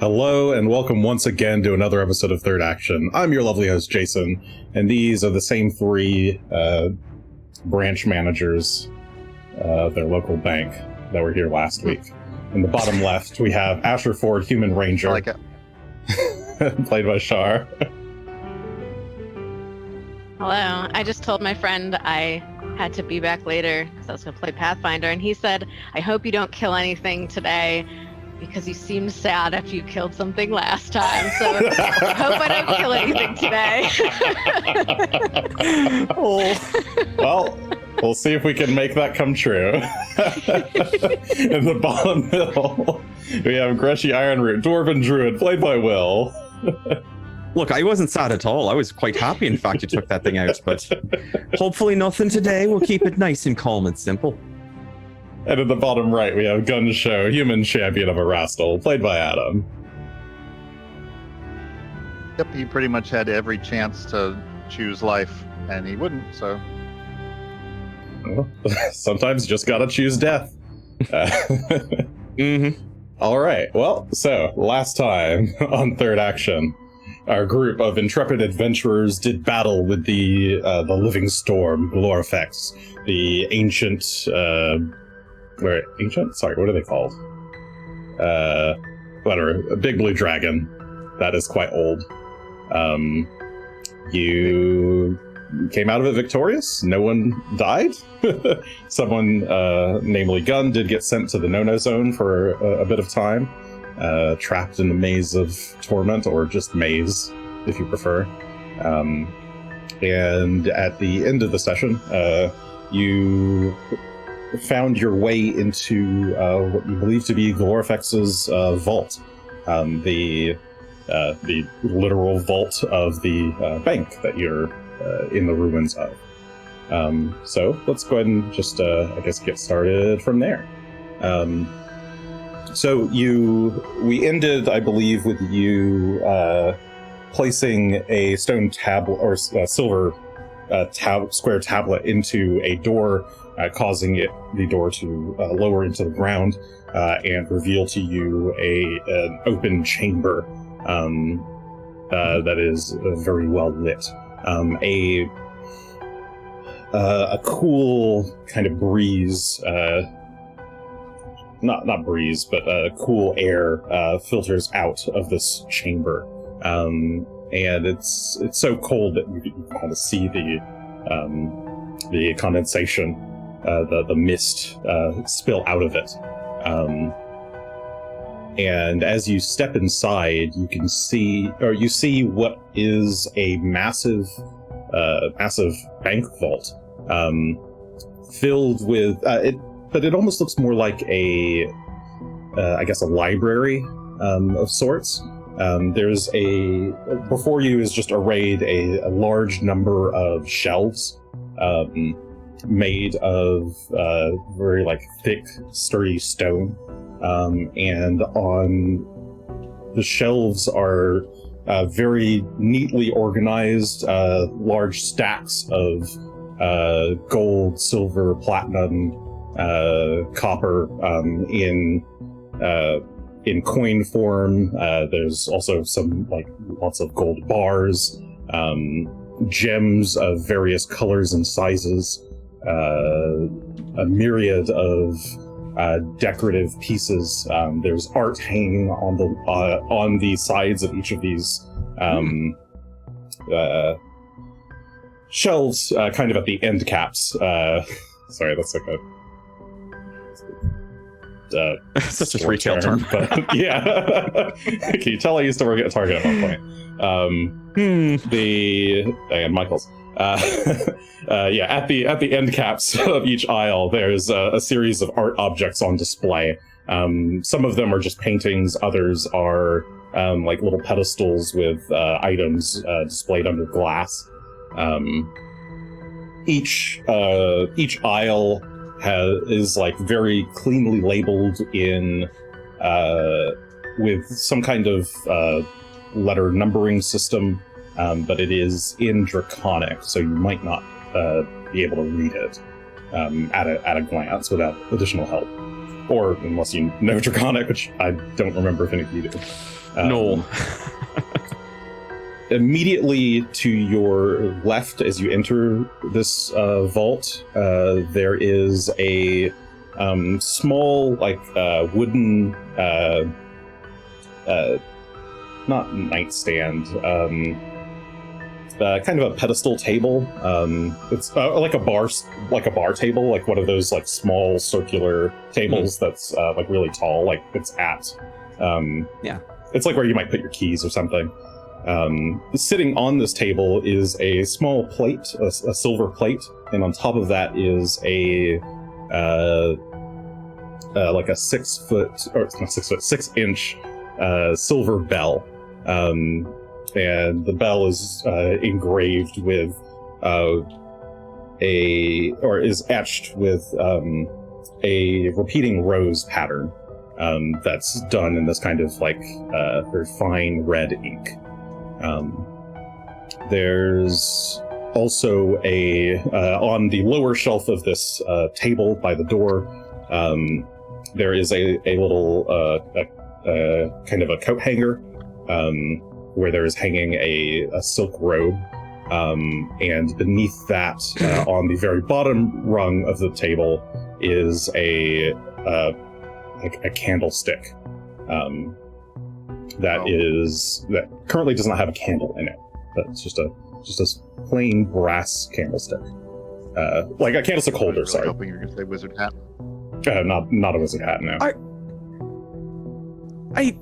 Hello and welcome once again to another episode of Third Action. I'm your lovely host, Jason, and these are the same three branch managers of their local bank that were here last week. In the bottom left, we have Asher Ford, Human Ranger. I like it. Played by Char. Hello. I just told my friend I had to be back later because I was going to play Pathfinder, and he said, I hope you don't kill anything today because you seemed sad after you killed something last time. So I hope I don't kill anything today. Well, we'll see if we can make that come true. In the bottom middle, we have Greshy, Ironroot, Dwarven Druid, played by Will. Look, I wasn't sad at all. I was quite happy, in fact, you took that thing out, but hopefully nothing today. We'll keep it nice and calm and simple. And in the bottom right, we have Gunn, Shough, Human Champion of Erastil, played by Adam. Yep, he pretty much had every chance to choose life, and he wouldn't, so... Well, sometimes you just gotta choose death. All right, well, so, last time on Third Action, our group of intrepid adventurers did battle with the living storm, Glorifex, the ancient, Sorry, what are they called? Whatever, a big blue dragon that is quite old. You came out of it victorious. No one died. Someone, namely Gunn, did get sent to the no-no zone for a bit of time. Trapped in the maze of torment, or just maze, if you prefer. And at the end of the session, you found your way into what you believe to be Glorifex's vault, the literal vault of the bank that you're in the ruins of. So let's go ahead and just, I guess, get started from there. So we ended, I believe, with you placing a stone tablet or silver square tablet into a door, causing the door to lower into the ground and reveal to you an open chamber that is very well lit. A cool kind of breeze. Not breeze, but cool air filters out of this chamber, and it's so cold that you can kind of see the condensation, the mist spill out of it. And as you step inside, you see what is a massive bank vault, filled with it. But it almost looks more like a library of sorts. Before you is just arrayed a large number of shelves made of very thick, sturdy stone. And on the shelves are very neatly organized large stacks of gold, silver, platinum, copper in coin form. There's also some lots of gold bars, gems of various colors and sizes, a myriad of decorative pieces. There's art hanging on the sides of each of these shelves, kind of at the end caps. Sorry, that's like such a retail term, but yeah. Can you tell I used to work at Target at one point? And Michael's. Yeah, at the end caps of each aisle, there's a series of art objects on display. Some of them are just paintings, others are little pedestals with items displayed under glass. Each aisle is very cleanly labeled in with some kind of letter numbering system, but it is in Draconic, so you might not be able to read it at a glance without additional help. or unless you know Draconic, which I don't remember if any of you do. No. Immediately to your left, as you enter this vault, there is a small, wooden, not nightstand, kind of a pedestal table. It's like a bar table, like one of those like small circular tables that's like really tall, like it's at. Yeah. It's like where you might put your keys or something. Sitting on this table is a small plate, a silver plate, and on top of that is like a 6 inch silver bell. And the bell is engraved with is etched with a repeating rose pattern that's done in this kind of like very fine red ink. There's also on the lower shelf of this table by the door, there is a little kind of a coat hanger where there is hanging a silk robe, and beneath that, on the very bottom rung of the table, is a candlestick that currently does not have a candle in it, but it's just a plain brass candlestick, like a candlestick holder. Really sorry, hoping you're gonna say wizard hat. Not a wizard hat. No. I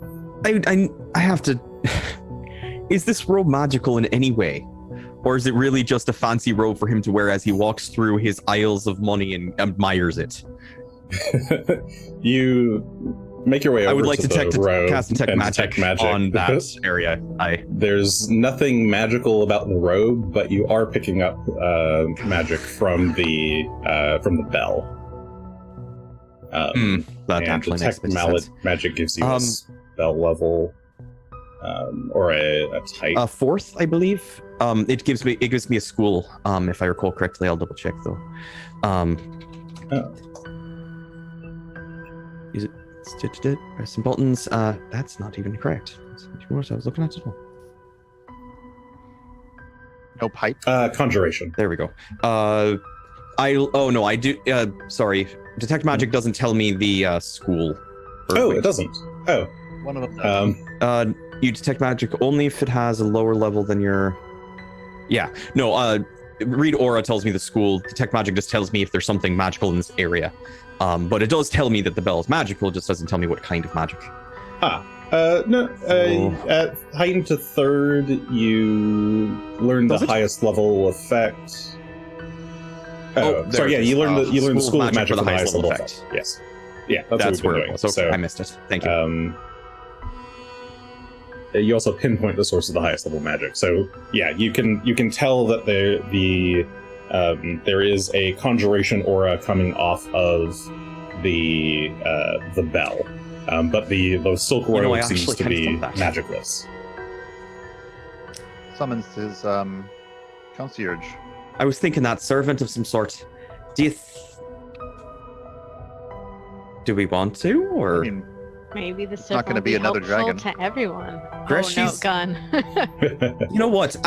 have to. Is this robe magical in any way? Or is it really just a fancy robe for him to wear as he walks through his aisles of money and admires it? You make your way over. I would like to cast detect magic on that area. There's nothing magical about the robe, but you are picking up magic from the bell. That actually detect makes sense. magic gives you a spell level, or a type. A fourth, I believe. It gives me a school. If I recall correctly, I'll double check though. Is it? Press some buttons. That's not even correct. I was looking at it. No pipe. Conjuration. There we go. I do. Sorry. Detect magic doesn't tell me the school. It doesn't. Oh. One of them. You detect magic only if it has a lower level than your. Yeah. No. Read aura tells me the school. Detect magic just tells me if there's something magical in this area. But it does tell me that the bell is magical. It just doesn't tell me what kind of magic. No. At heightened to third, you learn the highest level effect. Sorry. Yeah, you learn the school of magic for the highest level effect. Yes. Yeah, that's what we've been doing. So I missed it. Thank you. You also pinpoint the source of the highest level magic. So yeah, you can tell that there is a conjuration aura coming off of the bell, but the silk robe seems to be magicless. Summons his concierge. I was thinking that servant of some sort. Do we want to, or? I mean, maybe the not going to be another dragon to everyone. Greshy's... Oh no, Gunn. You know what?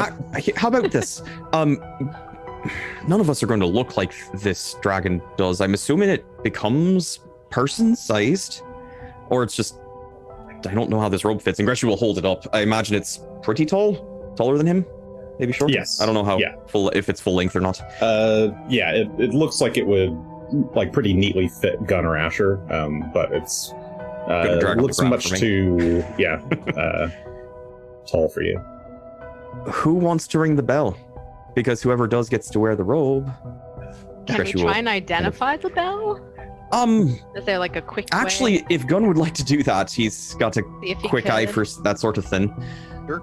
How about this? None of us are going to look like this dragon does. I'm assuming it becomes person-sized, or it's just. I don't know how this robe fits. And Greshy will hold it up. I imagine it's pretty tall, taller than him. Maybe shorter. Yes. I don't know how if it's full length or not. Yeah, it looks like it would like pretty neatly fit Gunn or Asher, but it's looks much too tall for you. Who wants to ring the bell? Because whoever does gets to wear the robe. Can we try and identify the bell? Is there like a quick actually way? If Gunn would like to do that, he's got a quick eye for that sort of thing. Sure.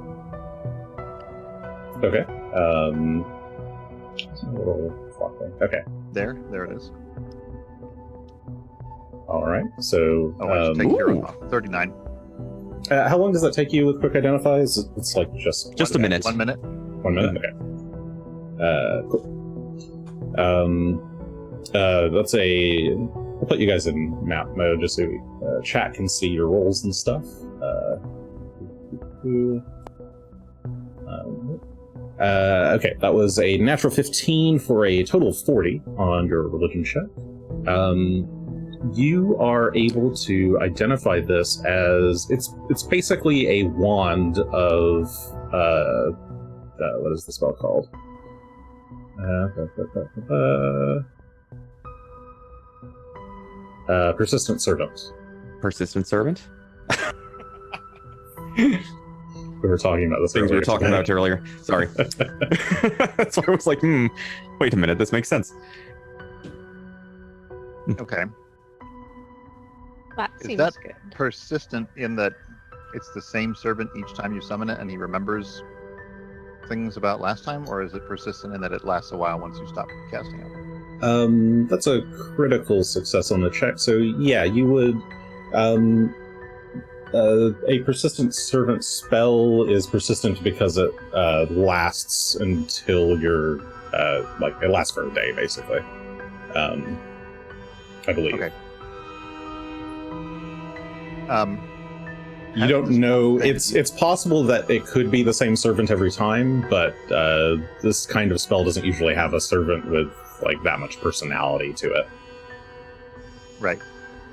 Okay. Okay. There it is. All right. So. I just take care of 39. How long does that take you with quick identify? It's like just a minute. 1 minute. 1 minute. Okay. Cool. That's a I'll put you guys in map mode just so chat can see your rolls and stuff. Okay, that was a natural 15 for a total of 40 on your religion check. You are able to identify this as it's basically a wand of what is the spell called? Persistent Servant. Persistent servant. We were talking about this. Things we were talking about earlier. Sorry. So I was like, wait a minute, this makes sense. Okay. That Is seems that good. persistent in that it's the same servant each time you summon it and he remembers things about last time, or is it persistent in that it lasts a while once you stop casting it? That's a critical success on the check. So yeah, you would. A persistent servant spell is persistent because it lasts until you're it lasts for a day, basically. I believe. Okay. You don't know. It's possible that it could be the same servant every time, but this kind of spell doesn't usually have a servant with like that much personality to it. Right.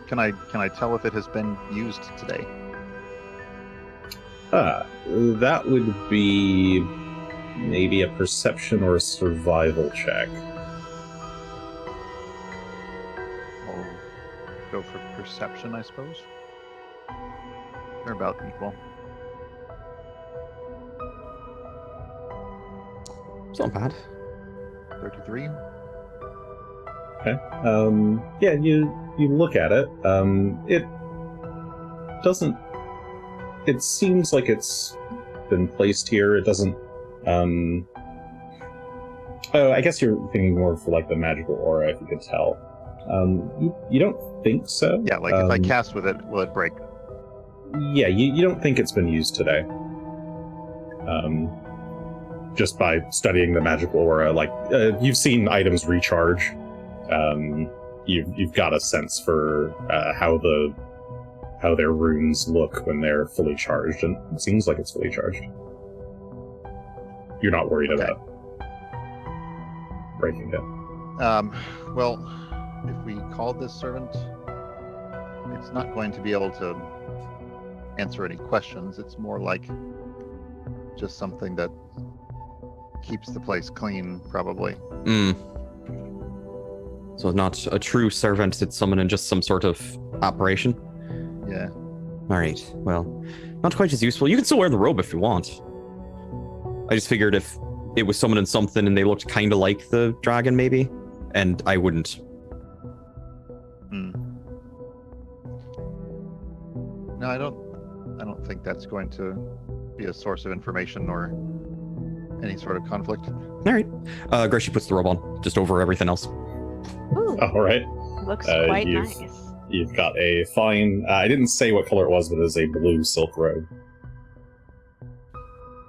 Can I tell if it has been used today? That would be maybe a perception or a survival check. I'll go for perception, I suppose. They're about equal. It's not bad. 33. Okay. Yeah, you look at it. It doesn't. It seems like it's been placed here. It doesn't. Oh, I guess you're thinking more for like the magical aura, if you could tell. You don't think so? Yeah, like if I cast with it, will it break? Yeah, you don't think it's been used today. Just by studying the magical aura, like you've seen items recharge. You've got a sense for how their runes look when they're fully charged, and it seems like it's fully charged. You're not worried about breaking it. Well, if we called this servant, it's not going to be able to answer any questions. It's more like just something that keeps the place clean, probably. So not a true servant, it's someone in just some sort of operation? Yeah. Alright, well, not quite as useful. You can still wear the robe if you want. I just figured if it was someone in something and they looked kind of like the dragon, maybe, and I wouldn't. No, I don't think that's going to be a source of information or any sort of conflict. Alright. Greshy puts the robe on, just over everything else. Ooh, All right. looks quite nice. You've got a fine. I didn't say what color it was, but it is a blue silk robe.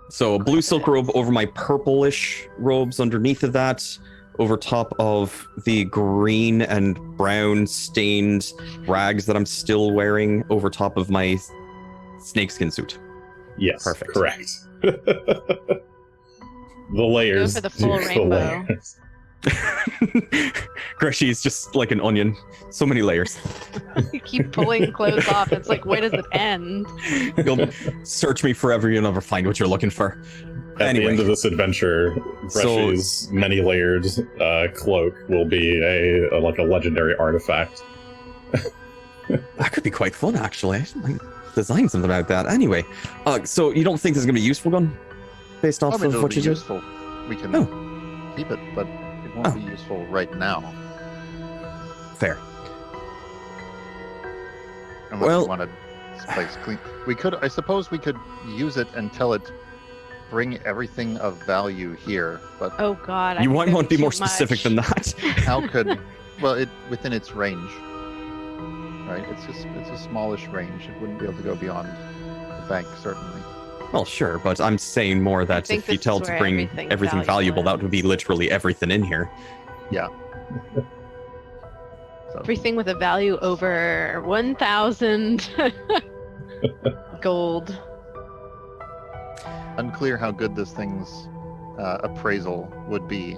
So a blue silk robe over my purplish robes underneath of that, over top of the green and brown stained rags that I'm still wearing over top of my snakeskin suit. Yes, Perfect. Correct. The layers. Go for the full rainbow. Layers. Greshy is just like an onion. So many layers. You keep pulling clothes off. It's like, where does it end? You'll search me forever, you'll never find what you're looking for. At Anyway. the end of this adventure, Greshy's many-layered cloak will be a legendary artifact. That could be quite fun, actually. I might design something about that. Anyway, so you don't think this is going to be useful, Gunn? Based off of it'll what be you do? useful. We can keep it, but it won't be useful right now. Fair. Unless you want to place clean. I suppose we could use it and tell it bring everything of value here, but Oh God! You might want to be more too much. specific than that. how could it within its range, right? It's a smallish range. It wouldn't be able to go beyond the bank, certainly. Well, sure, but I'm saying more that think if you this tell is it to where bring everything everything valuable, valuable that would be literally everything in here. So Everything with a value over 1,000 gold. Unclear how good this thing's appraisal would be.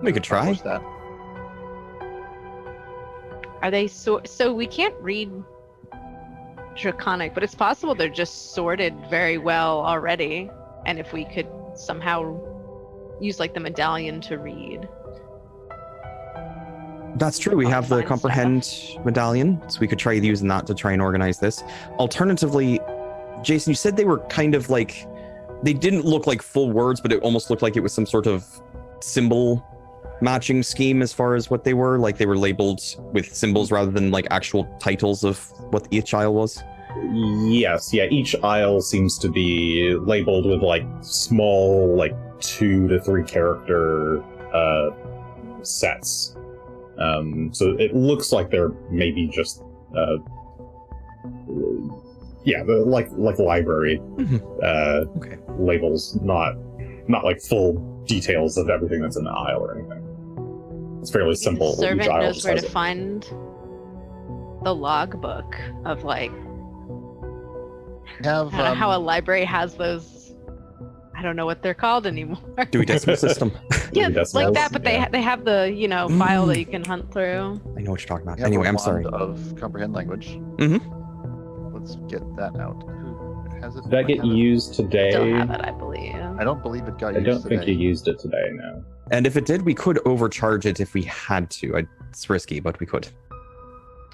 We could try. Accomplish that. Are they so we can't read Draconic, but it's possible they're just sorted very well already. And if we could somehow use like the medallion to read. That's true. We have the comprehend medallion, so we could try using that to try and organize this. Alternatively, Jason, you said they were kind of like, they didn't look like full words, but it almost looked like it was some sort of symbol matching scheme as far as what they were. Like they were labeled with symbols rather than like actual titles of what each aisle was. Yes, yeah, each aisle seems to be labeled with like small, like 2 to 3 character sets. So it looks like they're maybe just like library Okay. labels, not like full details of everything that's in the aisle or anything. It's fairly simple. The servant Each aisle knows just where has to it. find the logbook of like Have how a library has those. I don't know what they're called anymore. Dewey Decimal System. Yeah, Decimals, like that, but yeah. they have the file that you can hunt through. I know what you're talking about. have Anyway, a I'm wand sorry. Of comprehend language. Mm-hmm. Let's get that out. Who has it? Did that Do I get have it? used today? Still have it, I believe. I don't believe it got I used don't think today. you used it today, no. And if it did, we could overcharge it if we had to. It's risky, but we could.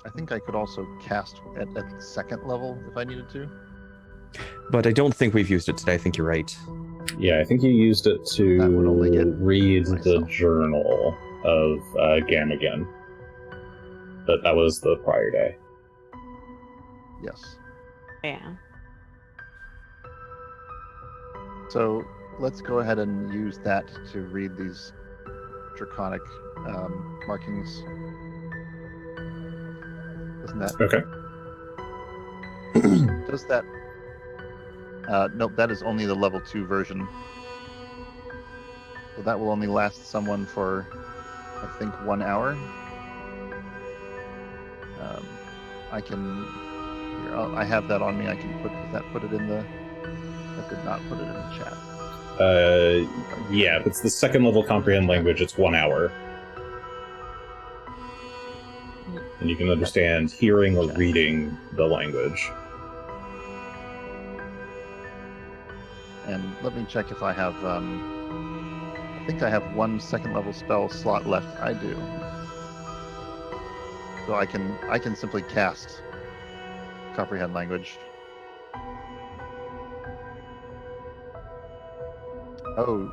I think I could also cast at the 2nd level if I needed to. But I don't think we've used it today. I think you're right. Yeah, I think you used it That would only to get read the myself. journal of Gamagan. But that was the prior day. Yes. Yeah. So let's go ahead and use that to read these draconic markings. Isn't that? Okay. Does that? Nope, that is only the level 2 version. So that will only last someone for, I think, 1 hour. I can. Here, I have that on me. I can put it in the. I did not put it in the chat. Yeah, if it's the 2nd level comprehend language, it's 1 hour. And you can understand hearing or reading the language. And let me check if I have. I think I have 1 2nd level spell slot left. I do. So I can simply cast comprehend language. Oh,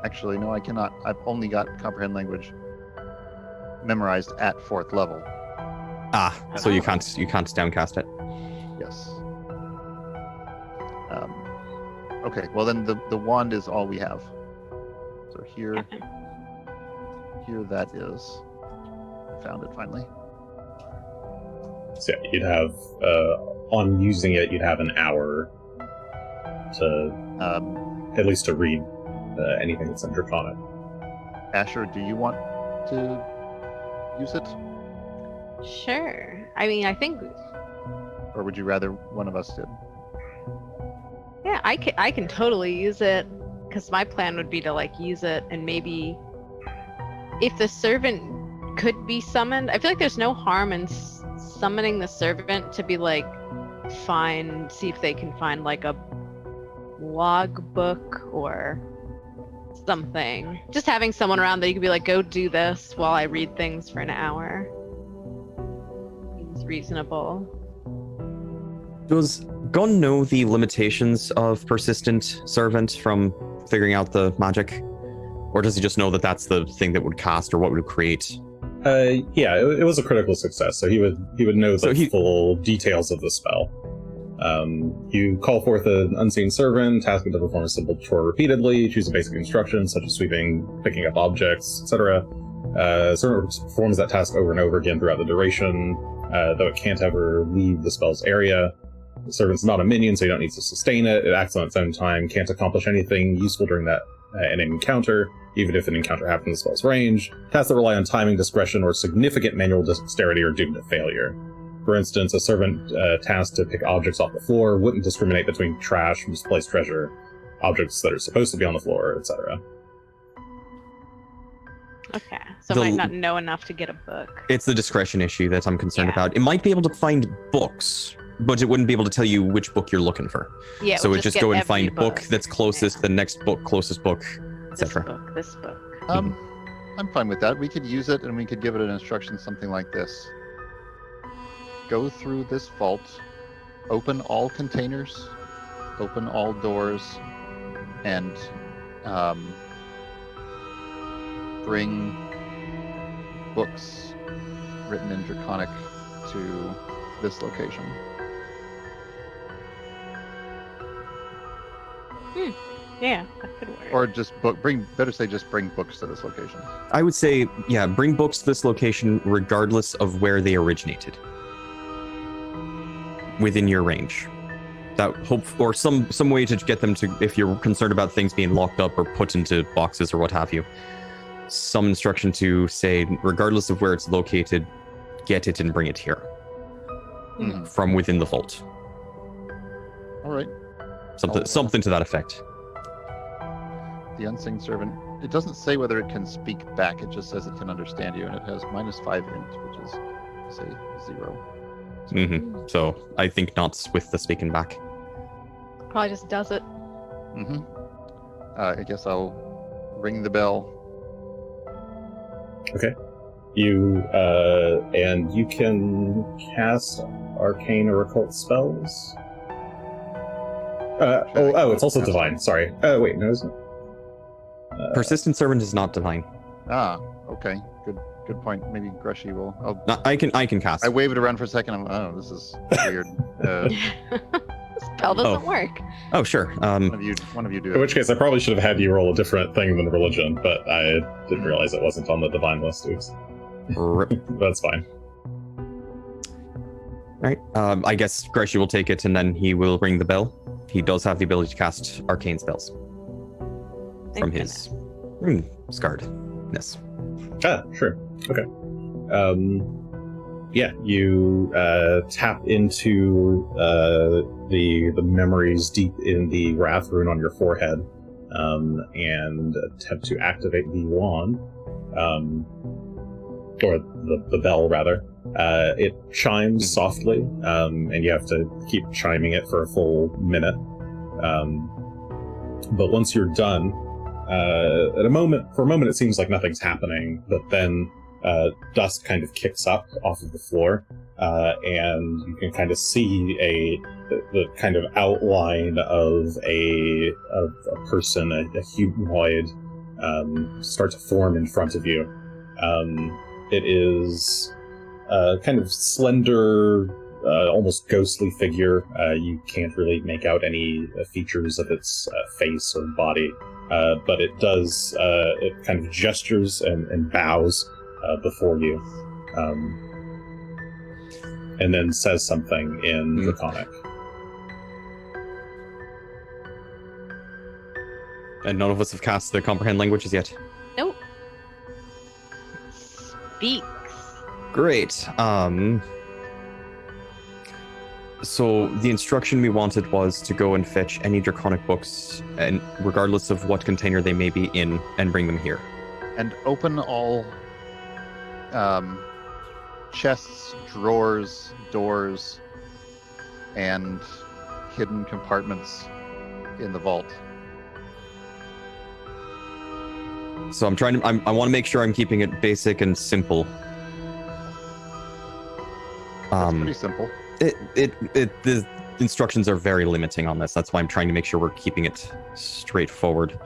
actually no, I cannot. I've only got comprehend language memorized at 4th level. Ah, so you can't downcast it. Yes. Okay, well then the wand is all we have. So here that is. I found it finally. So yeah, you'd have, on using it, you'd have an hour to, at least to read anything that's in Draconic. Asher, do you want to use it? Sure. I mean, I think. Or would you rather one of us did? Yeah, I can totally use it, because my plan would be to like use it and maybe if the servant could be summoned. I feel like there's no harm in summoning the servant to be like see if they can find like a logbook or something. Just having someone around that you could be like, go do this while I read things for an hour. Seems reasonable. Does Gunn know the limitations of persistent servant from figuring out the magic? Or does he just know that that's the thing that would cast or what would create? Yeah, it was a critical success, so he would know the full details of the spell. You call forth an unseen servant, task it to perform a simple chore repeatedly, choose a basic instruction such as sweeping, picking up objects, etc. Servant performs that task over and over again throughout the duration, though it can't ever leave the spell's area. The servant's not a minion, so you don't need to sustain it. It acts on its own time, can't accomplish anything useful during that an encounter, even if an encounter happens in the spell's range. Tasks that rely on timing, discretion, or significant manual dexterity are doomed to failure. For instance, a servant tasked to pick objects off the floor wouldn't discriminate between trash, misplaced treasure, objects that are supposed to be on the floor, etc. Okay, so I might not know enough to get a book. It's the discretion issue that I'm concerned about. It might be able to find books, but it wouldn't be able to tell you which book you're looking for. Yeah, so it just go and find book that's closest, yeah. the next book, closest book, etc. This book. I'm fine with that. We could use it and we could give it an instruction something like this. Go through this vault, open all containers, open all doors, and bring books written in Draconic to this location. Yeah, that could work. Or just better say just bring books to this location. I would say, yeah, bring books to this location regardless of where they originated. Within your range. That hope, or some way to get them to, if you're concerned about things being locked up or put into boxes or what have you, some instruction to say, regardless of where it's located, get it and bring it here. From within the vault. All right. Something to that effect. The unseen servant. It doesn't say whether it can speak back. It just says it can understand you, and it has -5 int, which is, say, 0. So I think not with the speaking back. Probably just does it. I guess I'll ring the bell. Okay. You can cast arcane or occult spells. It's also divine. Sorry. Wait, no, isn't it? Persistent servant is not divine. Okay. Good point. Maybe Greshy will. I can cast. I wave it around for a second. This is weird. Spell doesn't work. Oh, sure. One of you do it. In which case, I probably should have had you roll a different thing than religion, but I didn't realize it wasn't on the divine list. Oops. That's fine. All right. I guess Greshy will take it, and then he will ring the bell. He does have the ability to cast arcane spells from his rune scarredness. Sure. Okay. You tap into the memories deep in the Wrath rune on your forehead, and attempt to activate the wand, or the bell rather. It chimes softly, and you have to keep chiming it for a full minute. But once you're done, for a moment it seems like nothing's happening, but then dust kind of kicks up off of the floor, and you can kind of see the kind of outline of a person, a humanoid, start to form in front of you. It is a kind of slender, almost ghostly figure. You can't really make out any features of its face or body, but it does. It kind of gestures and bows before you, and then says something in Draconic. And none of us have cast the comprehend languages yet. Nope. Speaks. Great. So the instruction we wanted was to go and fetch any Draconic books, and regardless of what container they may be in, and bring them here. And open all chests, drawers, doors, and hidden compartments in the vault. So I'm trying to. I want to make sure I'm keeping it basic and simple. It's pretty simple. The instructions are very limiting on this. That's why I'm trying to make sure we're keeping it straightforward.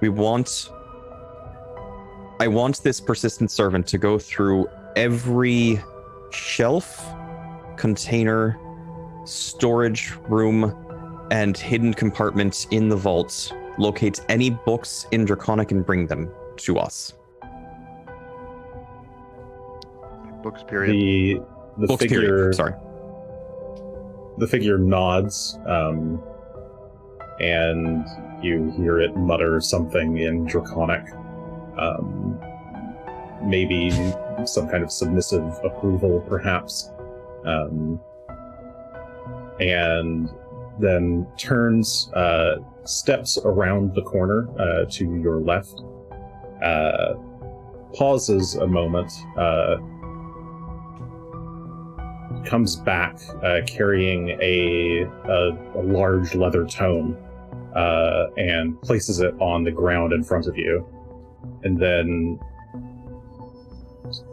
I want this persistent servant to go through every shelf, container, storage room, and hidden compartment in the vault, locate any books in Draconic and bring them to us. Books, period. The Books, figure, period. Sorry. The figure nods, and you hear it mutter something in Draconic. Maybe some kind of submissive approval, perhaps. And then turns, steps around the corner to your left, pauses a moment, comes back carrying a large leather tome, and places it on the ground in front of you, and then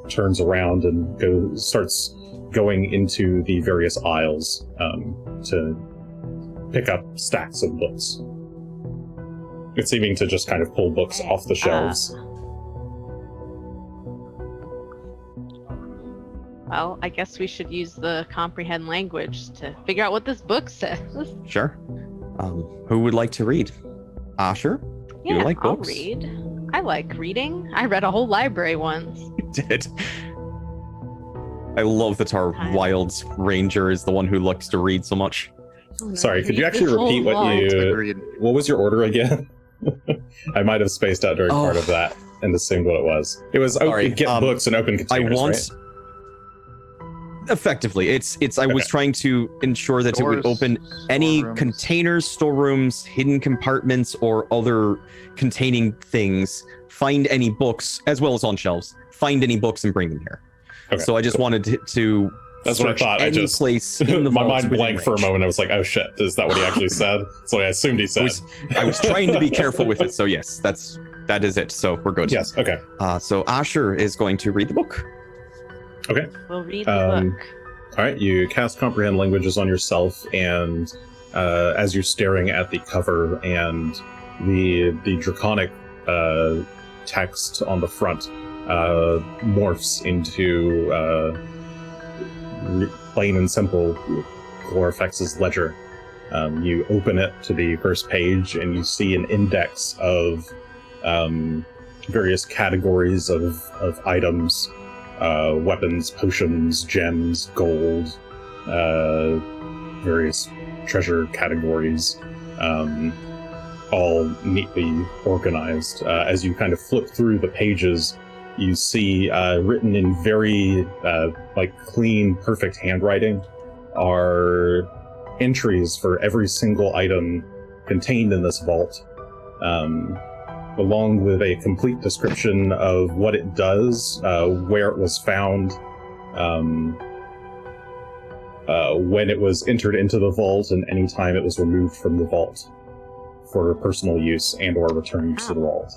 turns around and starts going into the various aisles to pick up stacks of books. It's seeming to just kind of pull books off the shelves. Well, I guess we should use the comprehend language to figure out what this book says. Sure. Who would like to read? Asher? Yeah, you like books? I'll read. I like reading. I read a whole library once. You did. I love that our wild ranger is the one who likes to read so much. Oh, no, Sorry, could you actually repeat what was your order again? I might have spaced out during part of that and assumed what it was. It was get books and open containers, right? Effectively, I was trying to ensure that it would open any containers, storerooms, hidden compartments, or other containing things, find any books, as well as on shelves, find any books and bring them here. Okay, so I just wanted to that's what I thought. I just place in the my mind blanked for a moment. I was like, "Oh shit, is that what he actually said?" So I assumed he said. I was trying to be careful with it. So yes, that is it. So we're good. Yes. Okay. So Asher is going to read the book. Okay. We'll read the book. All right. You cast comprehend languages on yourself, and as you're staring at the cover and the draconic text on the front morphs into plain and simple Glorifex's ledger. You open it to the first page and you see an index of various categories of items, weapons, potions, gems, gold, various treasure categories, all neatly organized. As you kind of flip through the pages, you see written in very clean, perfect handwriting are entries for every single item contained in this vault, along with a complete description of what it does, where it was found, when it was entered into the vault, and any time it was removed from the vault for personal use and or returned to the vault.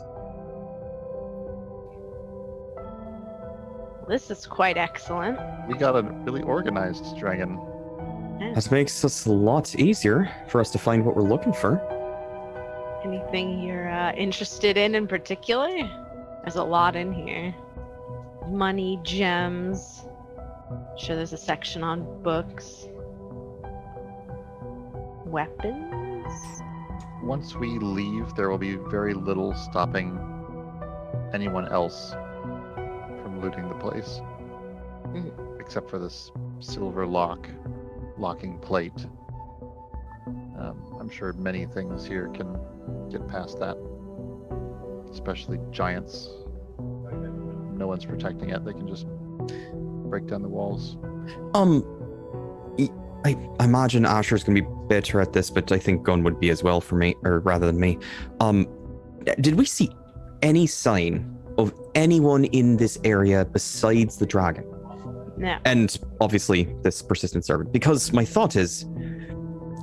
This is quite excellent. We got a really organized dragon. That makes us a lot easier for us to find what we're looking for. Anything you're interested in particular? There's a lot in here. Money, gems. I'm sure there's a section on books. Weapons? Once we leave, there will be very little stopping anyone else from looting the place. Except for this silver locking plate. I'm sure many things here can get past that. Especially giants. No one's protecting it. They can just break down the walls. I imagine Asher's gonna be better at this, but I think Gunn would be as well for me, or rather than me. Did we see any sign of anyone in this area besides the dragon? No. And obviously this persistent servant, because my thought is,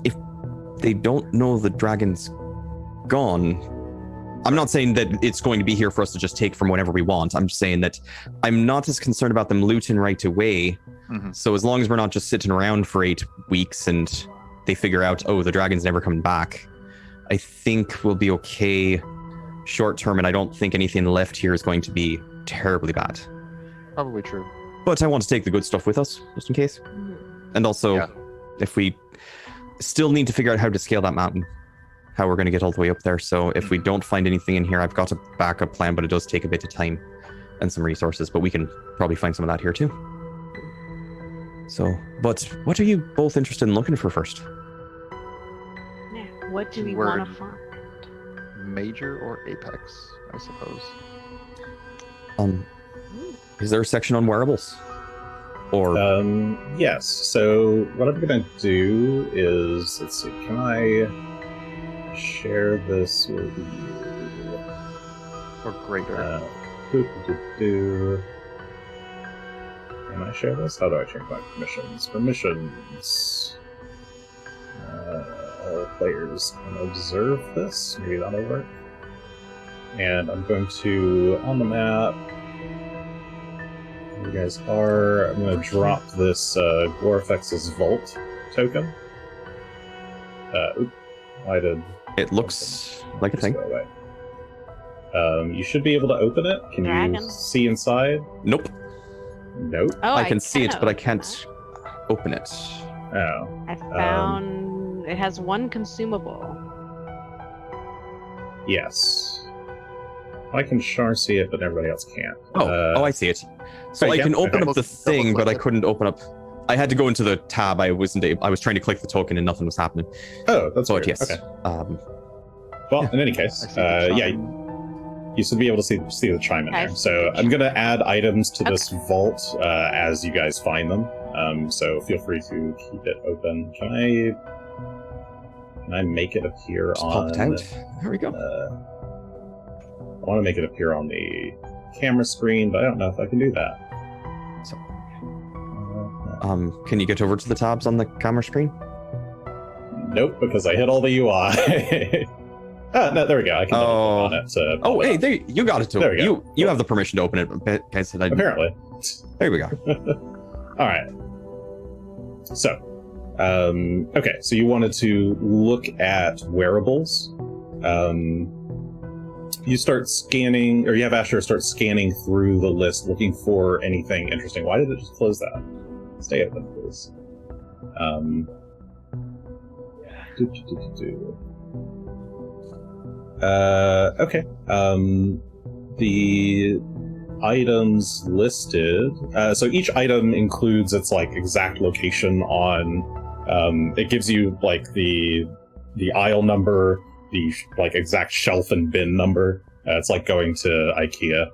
if they don't know the dragon's gone, I'm not saying that it's going to be here for us to just take from whenever we want. I'm just saying that I'm not as concerned about them looting right away. Mm-hmm. So as long as we're not just sitting around for 8 weeks and they figure out, oh, the dragon's never coming back, I think we'll be okay short term, and I don't think anything left here is going to be terribly bad. Probably true. But I want to take the good stuff with us, just in case. And also, if we still need to figure out how to scale that mountain, how we're going to get all the way up there. So if we don't find anything in here, I've got a backup plan, but it does take a bit of time and some resources, but we can probably find some of that here too. So, but what are you both interested in looking for first? What do we want to Word. find? Major or apex, I suppose. Is there a section on wearables? Or Yes. So what I'm gonna do is, let's see, can I share this with you? Or greater. Can I share this? How do I change my permissions? Permissions. All players can observe this. Maybe that'll work. And I'm going to, on the map, you guys are, I'm going to drop this Gorefex's Vault token. Why did it looks like a just thing. go away? You should be able to open it. Can Dragon. you see inside? Nope. Nope. Oh, I can see it, but I open can't open it. Oh. I found it has one consumable. Yes. I can Char see it, but everybody else can't. Oh, I see it. So oh, I yeah, can open okay. up the thing, but I couldn't open up. I had to go into the tab. I was trying to click the token and nothing was happening. Oh, that's But weird. yes. Okay. Yeah. In any case, I see the yeah, chime. you should be able to see the chime in I there. see So the I'm chime. going to add items to this vault as you guys find them. So feel free to keep it open. Can I make it appear Just on? popped out. There we go. I want to make it appear on the camera screen, but I don't know if I can do that. So- Can you get over to the tabs on the camera screen? Nope, because I hit all the UI. No, there we go. I can double click on it. To Oh, pop it hey, up. there you got it. There we go. You have the permission to open it. But I said Apparently. There we go. All right. So, okay. So you wanted to look at wearables. You start scanning, or you have Asher start scanning through the list, looking for anything interesting. Why did it just close that? Stay open, please. Okay. The items listed. So each item includes its like exact location on. It gives you like the aisle number, the like exact shelf and bin number. It's like going to IKEA,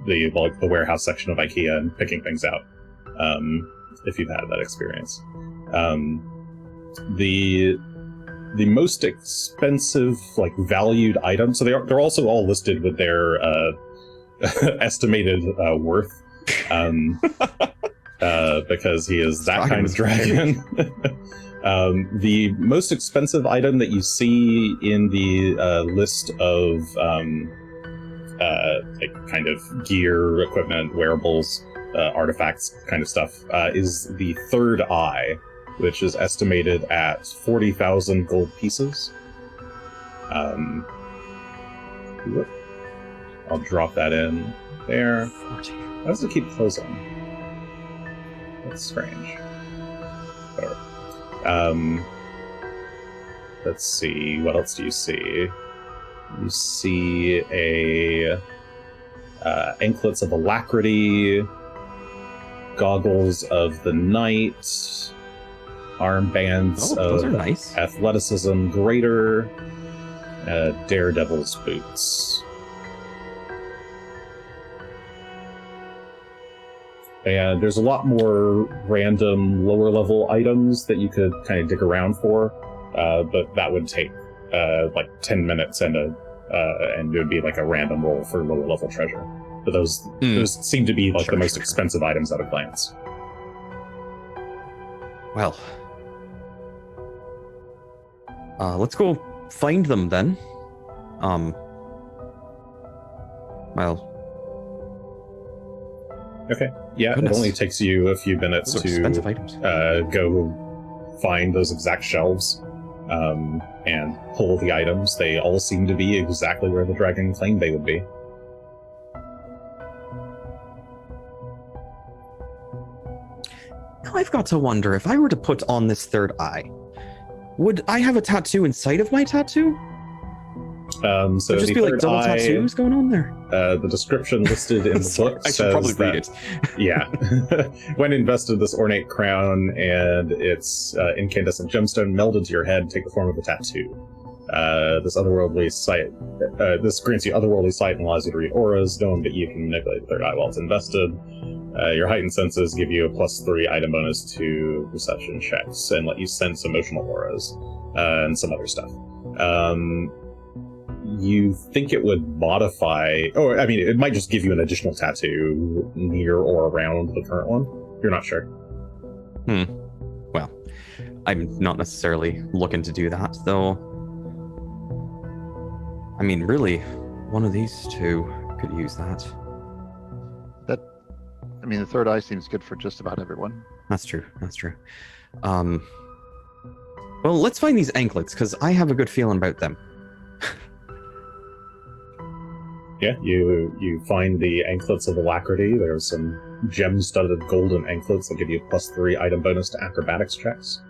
the warehouse section of IKEA and picking things out. If you've had that experience, the most expensive, like valued items. So they're also all listed with their estimated worth, because he is that kind of dragon. The most expensive item that you see in the list of like kind of gear, equipment, wearables, artifacts, kind of stuff, is the third eye, which is estimated at 40,000 gold pieces. I'll drop that in there. 40. How does it keep closing? That's strange. Whatever. Let's see. What else do you see? You see anklets of alacrity, goggles of the night, armbands those are of nice. athleticism greater, daredevil's boots. And there's a lot more random lower level items that you could kind of dig around for, but that would take like 10 minutes and it would be like a random roll for lower level treasure. But those seem to be like the most expensive items at a glance. Well, let's go find them then. Well. Okay. Yeah, Goodness. it only takes you a few minutes Those are expensive to items. go find those exact shelves and pull the items. They all seem to be exactly where the dragon claimed they would be. Now I've got to wonder, if I were to put on this third eye, would I have a tattoo inside of my tattoo? So Would just the be like third double eye, tattoos going on there? The description listed in the book I should says probably that, read it. yeah. When invested, this ornate crown and its incandescent gemstone meld into your head, take the form of a tattoo. This otherworldly sight, this grants you otherworldly sight and allows you to read auras, knowing that you can manipulate the third eye while it's invested. Your heightened senses give you a +3 item bonus to perception checks and let you sense emotional auras and some other stuff. You think it would modify, or I mean, it might just give you an additional tattoo near or around the current one. You're not sure. Well, I'm not necessarily looking to do that, though. I mean, really, one of these two could use that. I mean, the third eye seems good for just about everyone. That's true. That's true. Well, let's find these anklets, because I have a good feeling about them. Yeah, you find the anklets of alacrity. There's some gem-studded golden anklets that give you a +3 item bonus to acrobatics checks.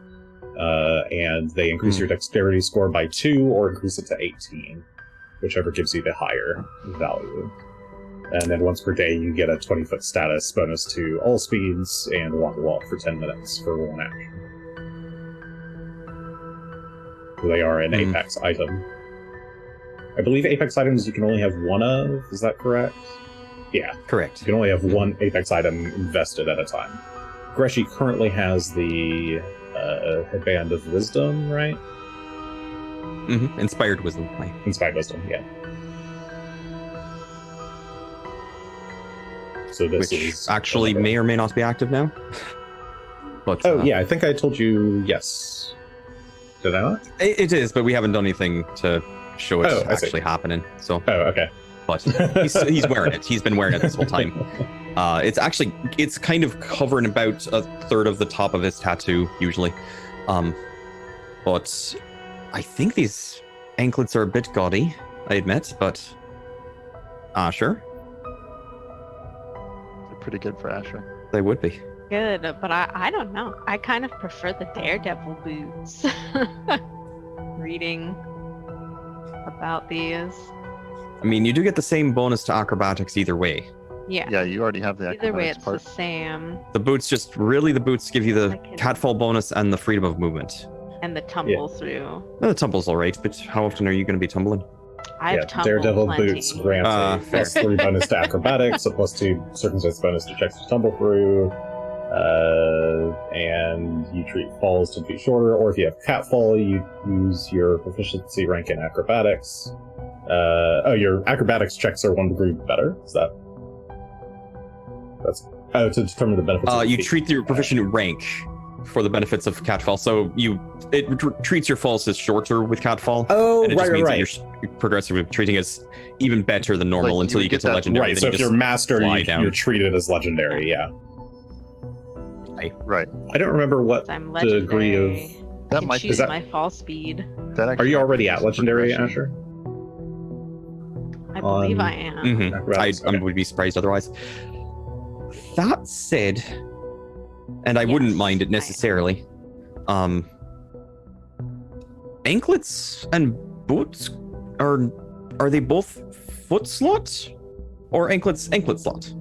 And they increase your dexterity score by 2 or increase it to 18, whichever gives you the higher value. And then once per day, you get a 20-foot status bonus to all speeds and walk for 10 minutes for 1 action. They are an Apex item. I believe Apex items you can only have one of, is that correct? Yeah. Correct. You can only have one Apex item invested at a time. Greshy currently has the Headband of Wisdom, right? Inspired Wisdom. Inspired Wisdom, yeah. So this Which is actually may or may not be active now. But yeah, I think I told you yes. Did I not? It is, but we haven't done anything to show it actually happening. So. Oh, okay. But he's wearing it. He's been wearing it this whole time. It's kind of covering about a third of the top of his tattoo usually. But I think these anklets are a bit gaudy, I admit, but sure. They're pretty good for Asher. They would be. Good, but I don't know. I kind of prefer the Daredevil boots. Reading about these. I mean, you do get the same bonus to acrobatics either way. Yeah. Yeah, you already have the Either way, acrobatics it's part. the same. The boots give you the catfall bonus and the freedom of movement. And the tumble through. The tumble's alright, but how often are you going to be tumbling? I've tumbled Daredevil plenty. boots grant a +3 bonus to acrobatics, a +2 circumstance bonus to checks to tumble through, and you treat falls 10 feet shorter, or if you have catfall, you use your proficiency rank in acrobatics. Your acrobatics checks are 1 degree better. Is that? That's to determine the benefits. You treat your proficient rank for the benefits of catfall. So it treats your falls as shorter with catfall. Oh, and it just means right. that you're progressively treating it even better than normal Like, until you you get get to that- legendary. Right, then so you if just you're master, fly down. you're treated as legendary, yeah. Right. I don't remember what I'm the degree of... legendary. That I can might choose that- my fall speed. That Are actually you already increases at legendary, progression. Asher? I believe On- I am. Mhm. Acrobatics, I okay. would be surprised otherwise. That said, and I wouldn't Yes, mind I it am. necessarily, anklets and boots are they both foot slots or anklet slot?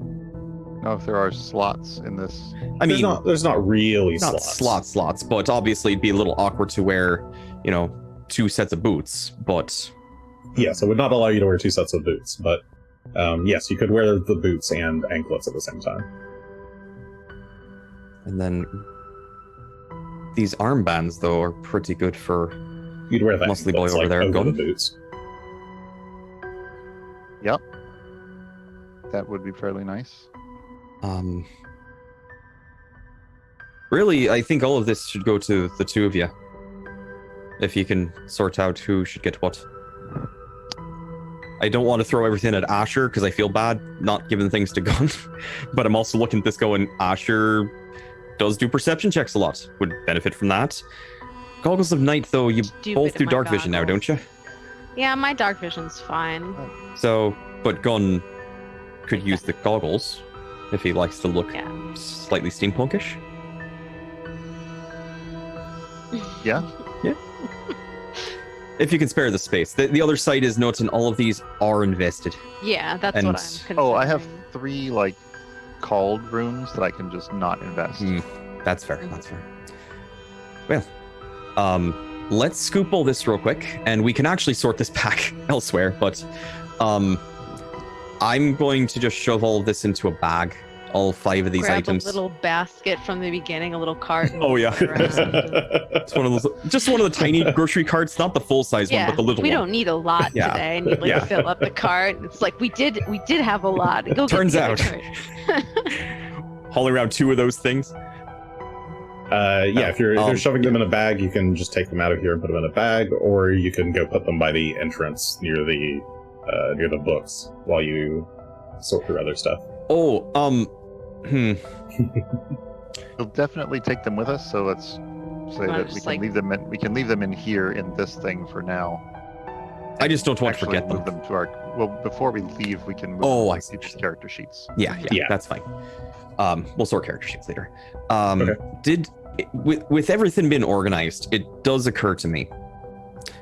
No, if there are slots in this. I mean, There's not really not slots. slots, but obviously it'd be a little awkward to wear, 2 sets of boots. But Yes, it would not allow you to wear 2 sets of boots, but yes, you could wear the boots and anklets at the same time. and then these armbands though are pretty good for You'd wear that Muscly boy over there, over the Gunn. boots. Yep. That would be fairly nice. Really, I think all of this should go to the 2 of you. If you can sort out who should get what. I don't want to throw everything at Asher because I feel bad not giving things to Gunn. But I'm also looking at this going, Asher does do perception checks a lot. Would benefit from that. Goggles of Night, though, you Stupid both do my dark vision now, don't goggles. you? Yeah, my dark vision's fine. So, but Gunn could use the goggles if he likes to look Yeah. slightly steampunkish. Yeah. If you can spare the space. The other side is notes, and all of these are invested. Yeah, that's And- what I'm considering. Oh, I have 3 like called runes that I can just not invest. That's fair. That's fair. Well, let's scoop all this real quick, and we can actually sort this pack elsewhere. But I'm going to just shove all of this into a bag. All 5 of these Grab items. a little basket from the beginning, a little cart. and Oh yeah, put it around. it's one of those, just one of the tiny grocery carts, not the full size one, Yeah, but the little we one. don't need a lot Yeah. today. And you like Yeah. fill up the cart. It's like we did have a lot. Go get Turns the other out. cart. Hauling around 2 of those things. Yeah, if you're shoving them in a bag, you can just take them out of here and put them in a bag, or you can go put them by the entrance near the books while you sort through other stuff. Oh, We'll definitely take them with us. So let's say wanna that we just, can like- leave them in. We can leave them in here in this thing for now. I just don't want to Actually, forget them. move them to our. Well, before we leave, we can move Oh, them I to see. people's character sheets. Yeah, Yeah. that's fine. We'll sort character sheets later. Okay. With everything being organized, it does occur to me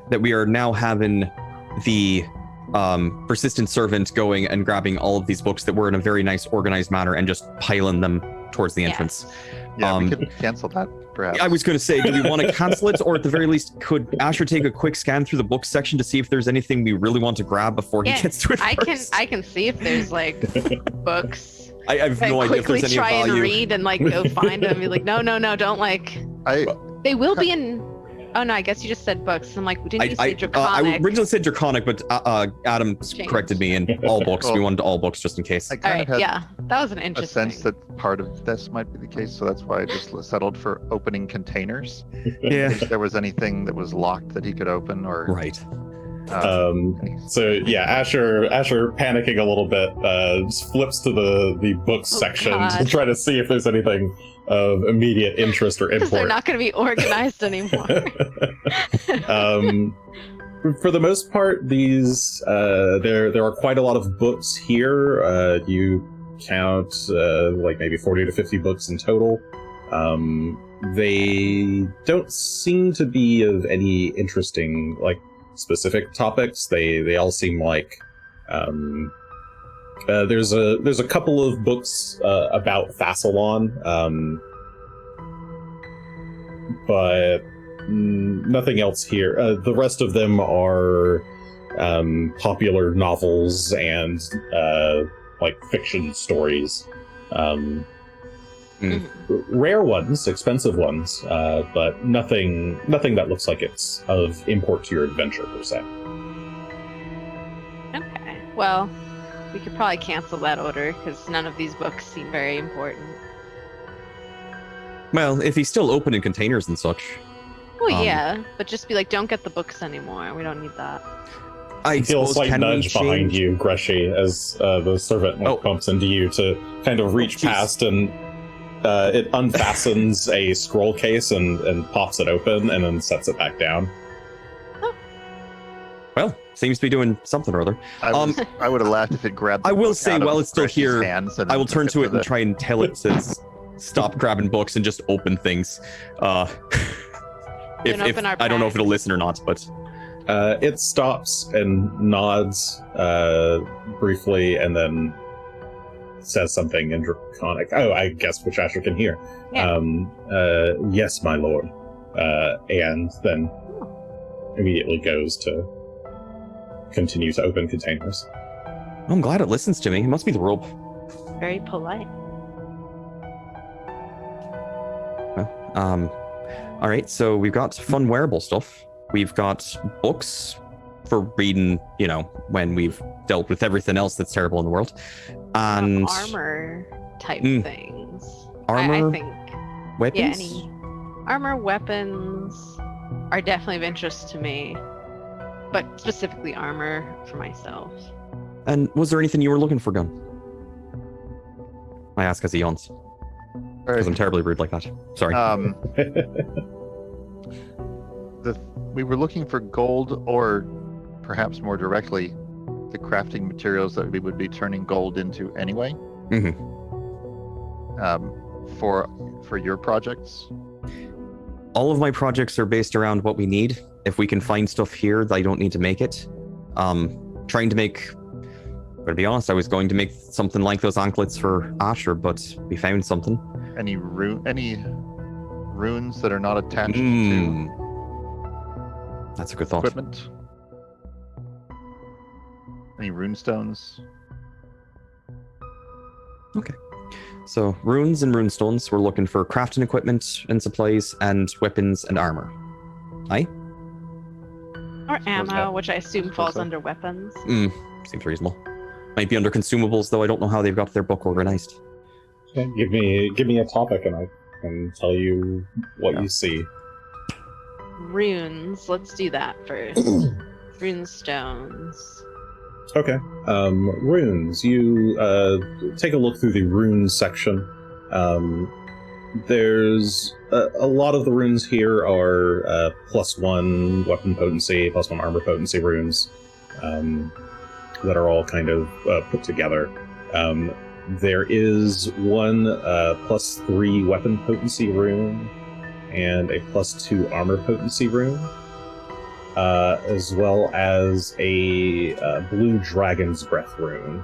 that we are now having the persistent servant going and grabbing all of these books that were in a very nice organized manner and just piling them towards the entrance. Yeah, we Um, could cancel that perhaps. I was going to say, do we want to cancel it, or at the very least, could Asher take a quick scan through the book section to see if there's anything we really want to grab before he Yeah, gets to it first? I can see if there's like books. I have no I idea if quickly there's any try and value. read and like go find them. Be like, no, don't like. I They will be in. Oh no, I guess you just said books. I'm like, didn't you say I draconic? originally said draconic, but Adam Changed. corrected me in all books. We Well, wanted all books just in case. I All kind right, of had yeah, that was an a interesting. sense that part of this might be the case, so that's why I just settled for opening containers. Yeah. If there was anything that was locked that he could open, or Right. So yeah, Asher panicking a little bit, just flips to the books Oh, section God. to try to see if there's anything of immediate interest or Because they're import. not going to be organized anymore. For the most part, these there are quite a lot of books here. You count like maybe 40 to 50 books in total. They don't seem to be of any interesting like specific topics. They all seem like there's a couple of books about Thassalon, but nothing else here. The rest of them are popular novels and like fiction stories. Rare ones, expensive ones, but nothing that looks like it's of import to your adventure per se. Okay, well, we could probably cancel that order because none of these books seem very important. Well, if he's still opening containers and such, Well, yeah, but just be like, don't get the books anymore. We don't need that. I Feel a suppose slight can we nudge behind change- you, Greshy, as the servant Oh. bumps into you to kind of reach jeez. past, and it unfastens a scroll case and pops it open and then sets it back down. Well, seems to be doing something or other. I would have laughed if it grabbed. the I will book say, out of while it's still Greshy's here, hands and I will took turn to it and the- try and tell it to stop grabbing books and just open things. If open our I don't know if bags. it'll listen or not, but It stops and nods briefly, and then says something in Draconic. Oh, I guess which Asher can hear. Yeah. Yes, my lord. And then immediately goes to continue to open containers. I'm glad it listens to me. It must be the rope. Very polite. All right, so we've got fun wearable stuff. We've got books for reading, when we've dealt with everything else that's terrible in the world. And Armor type Mm. things. Armor, I think. weapons? Yeah, any armor, weapons are definitely of interest to me, but specifically armor for myself. And was there anything you were looking for, Gunn? I ask as he yawns, because I'm terribly rude like that. Sorry. We were looking for gold, or perhaps more directly, the crafting materials that we would be turning gold into anyway. Mhm. For your projects. All of my projects are based around what we need. if we can find stuff here that I don't need to make it. Trying to make, but to be honest, I was going to make something like those anklets for Asher, but we found something. Any runes that are not attached to That's a good thought. equipment? Any rune stones? Okay. So runes and rune stones. We're looking for crafting equipment and supplies and weapons and armor. Aye? Or ammo, that- which I assume falls so. under weapons. Seems reasonable. Might be under consumables, though. I don't know how they've got their book organized. Okay, give me a topic, and I can tell you what you see. Runes. Let's do that first. Rune stones. Okay. Runes. You take a look through the runes section. There's a lot of the runes here are +1 weapon potency, +1 armor potency runes that are all kind of put together. There is one +3 weapon potency rune and a +2 armor potency rune, as well as a blue dragon's breath rune,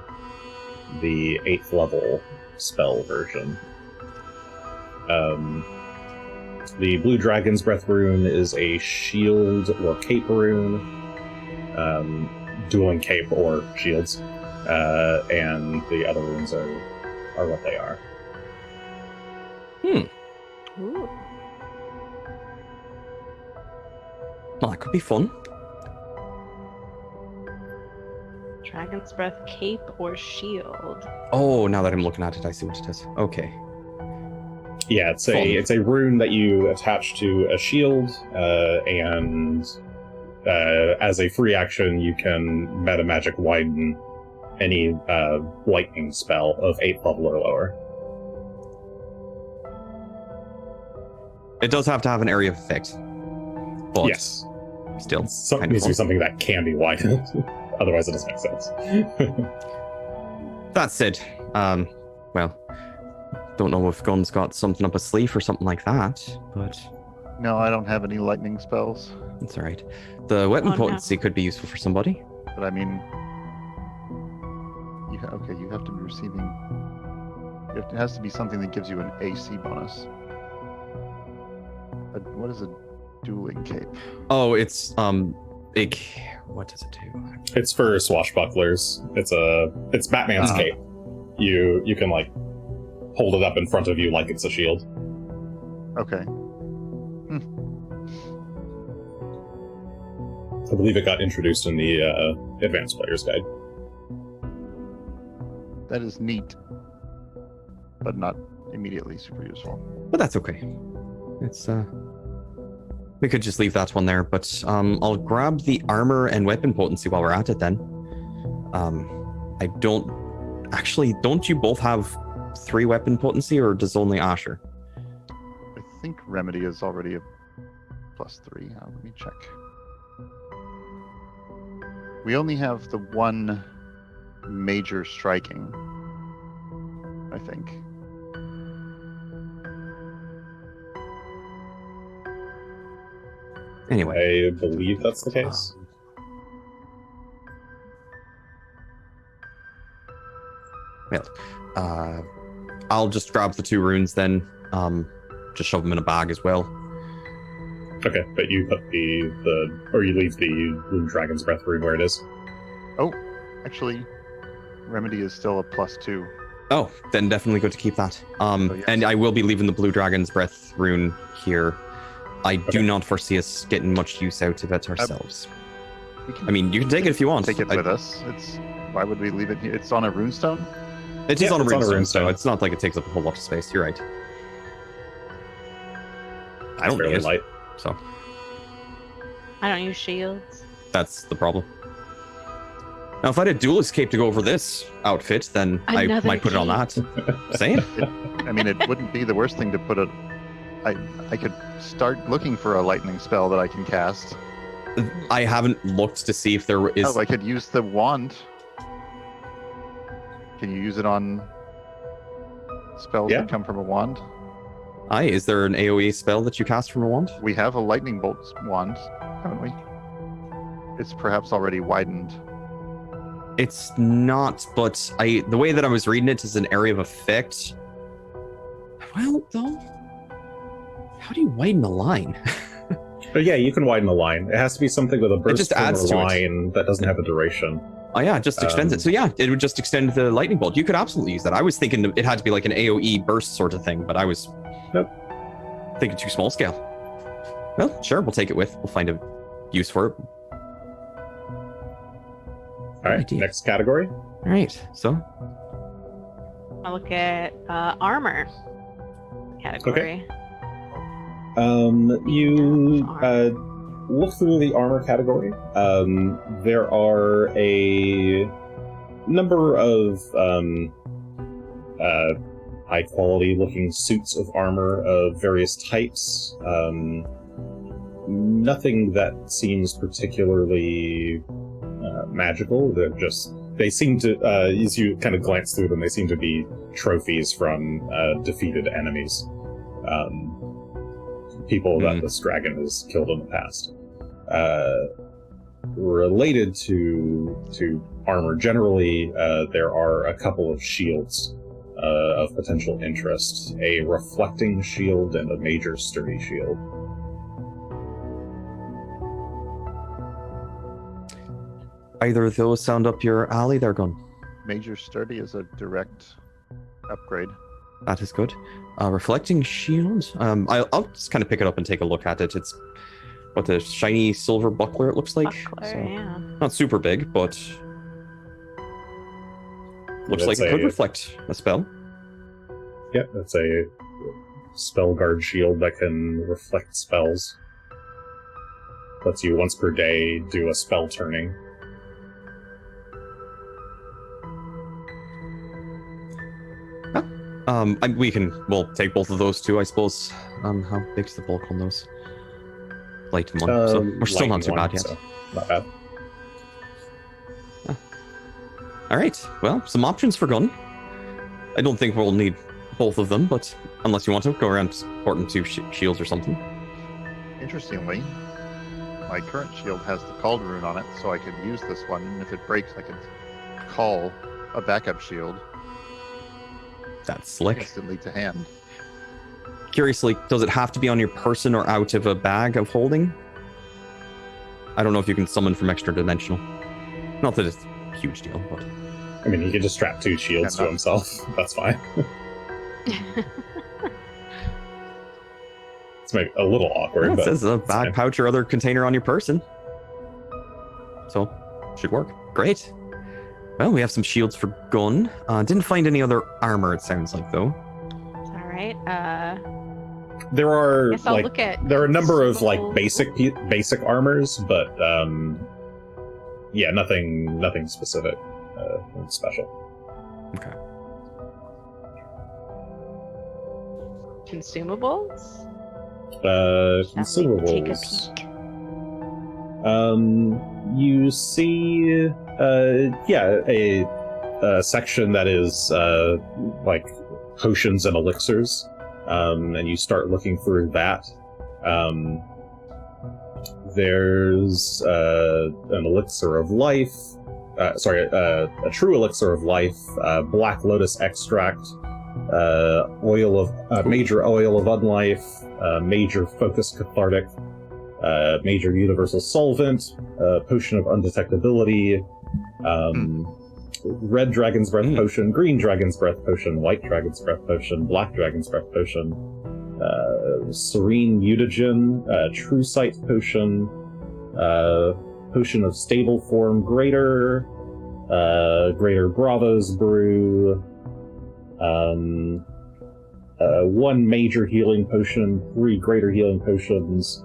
the 8th level spell version. The blue dragon's breath rune is a shield or cape rune, dueling cape or shields, and the other runes are what they are. Ooh. Well, that could be fun. Dragon's breath, cape, or shield. Oh, now that I'm looking at it, I see what it is. Okay. Yeah, it's a rune that you attach to a shield, and as a free action, you can meta magic widen any lightning spell of 8th level or lower. It does have to have an area of effect. But Yes, still, it kind of needs to be fun. something that can be widened. Otherwise, it doesn't make sense. That said, well, don't know if Gunn's got something up his sleeve or something like that, but No, I don't have any lightning spells. it's all right. The weapon Oh, no. potency could be useful for somebody. But I mean, you have to be receiving. It has to be something that gives you an AC bonus. What is a dueling cape? Oh, it's big. What does it do? It's for swashbucklers. It's Batman's Uh-huh. cape. You can like hold it up in front of you like it's a shield. Okay. I believe it got introduced in the Advanced Player's Guide. That is neat, but not immediately super useful. But that's okay. It's we could just leave that one there, but I'll grab the armor and weapon potency while we're at it then. I don't you both have 3 weapon potency, or does only Asher? I think Remedy is already a +3. Let me check. We only have the one major striking, I think. Anyway, I believe that's the case. I'll just grab the 2 runes then. Just shove them in a bag as well. Okay, but you put or you leave the Blue Dragon's Breath rune where it is. Actually, Remedy is still a +2. Oh, then definitely good to keep that. yes. And I will be leaving the Blue Dragon's Breath rune here. I do Okay. not foresee us getting much use out of it ourselves. We can I mean, you can take it if you want. take it with us. Why would we leave it here? It's on a runestone? It is Yeah, on a it's on a runestone, so runestone. it's not like it takes up a whole lot of space. You're right. I don't Fairly need it, light. so I don't use shields. that's the problem. Now, if I had a duelist cape to go over this outfit, then I Another might put it on that. Same. I mean, it wouldn't be the worst thing to put a. I could start looking for a lightning spell that I can cast. I haven't looked to see if there is. Oh, I could use the wand. Can you use it on spells Yeah. that come from a wand? Aye, is there an AoE spell that you cast from a wand? We have a lightning bolt wand, haven't we? It's perhaps already widened. It's not, but the way that I was reading it is an area of effect. Well, though, how do you widen a line? But yeah, you can widen a line. It has to be something with a burst just adds to it. line that doesn't have a duration. Oh yeah, it just extends it. So yeah, it would just extend the lightning bolt. You could absolutely use that. I was thinking it had to be like an AoE burst sort of thing, but I was thinking too small scale. Well, sure, we'll take it with. We'll find a use for it. All right, next category. All right, so I'll look at armor category. You look through the armor category. There are a number of high-quality looking suits of armor of various types. Nothing that seems particularly magical. They seem to, as you kind of glance through them, they seem to be trophies from defeated enemies. People that this dragon has killed in the past. Related to armor generally, there are a couple of shields of potential interest. A reflecting shield and a major sturdy shield. either of those sound up your alley there, Gunn? Major sturdy is a direct upgrade. That is good. Reflecting shield. I'll just kind of pick it up and take a look at it. It's what the shiny silver buckler it looks like. Buckler, so, yeah. not super big, but looks like it could reflect a spell. Yeah, that's a spell guard shield that can reflect spells. Lets you once per day do a spell turning. We'll take both of those too, I suppose. How big's the bulk on those? Light one, so we're still not too bad yet. So not bad. All right, well, some options for Gunn. I don't think we'll need both of them, but unless you want to go around supporting two shields or something. Interestingly, my current shield has the called rune on it, so I could use this one, and if it breaks, I could call a backup shield That's slick. instantly to hand. Curiously, does it have to be on your person or out of a bag of holding? I don't know if you can summon from extra dimensional. Not that it's a huge deal, but... I mean, he can just strap two shields to himself. That's fine. It's maybe a little awkward, It but... says a bag, pouch, or other container on your person. So, should work. Great. Well, we have some shields for Gunn. Didn't find any other armor, it sounds like, though. All right. There are Guess I'll look at there are a number of like consumables. basic armors, but yeah, nothing specific, special. Okay. Consumables? Consumables. Take a peek. You see, a section that is like potions and elixirs, and you start looking through that. There's an elixir of life. A true elixir of life, black lotus extract, major oil of unlife, major focus cathartic, major universal solvent, potion of undetectability, red dragon's breath potion, green dragon's breath potion, white dragon's breath potion, black dragon's breath potion, serene mutagen, true sight potion, potion of stable form greater, greater bravos brew, one major healing potion, 3 greater healing potions,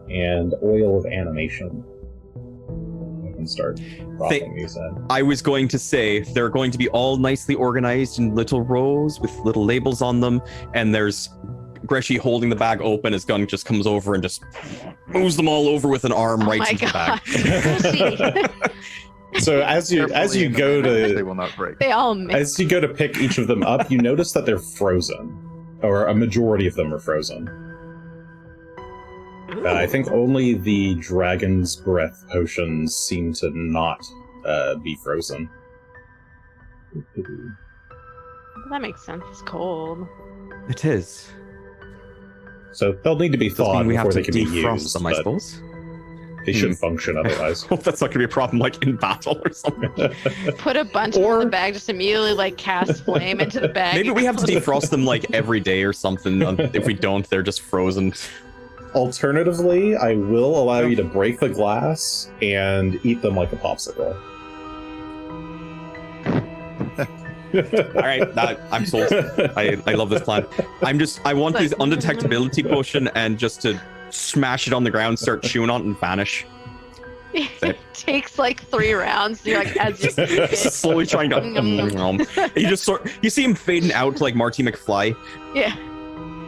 and oil of animation. I can start dropping these in. I was going to say they're going to be all nicely organized in little rows with little labels on them, and there's Greshy holding the bag open as Gunn just comes over and just moves them all over with an arm right into the bag. So as you go to they will not break. They all mix. as you go to pick each of them up, you notice that they're frozen. or a majority of them are frozen. I think only the Dragon's Breath potions seem to not be frozen. That makes sense. It's cold. It is. So they'll need to be Does thawed mean we have before to they can be defrost used, them, I but suppose. they should function otherwise. Hope that's not going to be a problem, like, in battle or something. Put a bunch of them in the bag, just immediately, like, cast flame into the bag. Maybe we have to defrost them, like, every day or something. If we don't, they're just frozen. Alternatively, I will allow you to break the glass and eat them like a popsicle. All right, I'm sold. I love this plan. I want this undetectability potion and just to smash it on the ground, start chewing on it, and vanish. It takes like 3 rounds. You're like, as you slowly trying to. You see him fading out like Marty McFly. Yeah.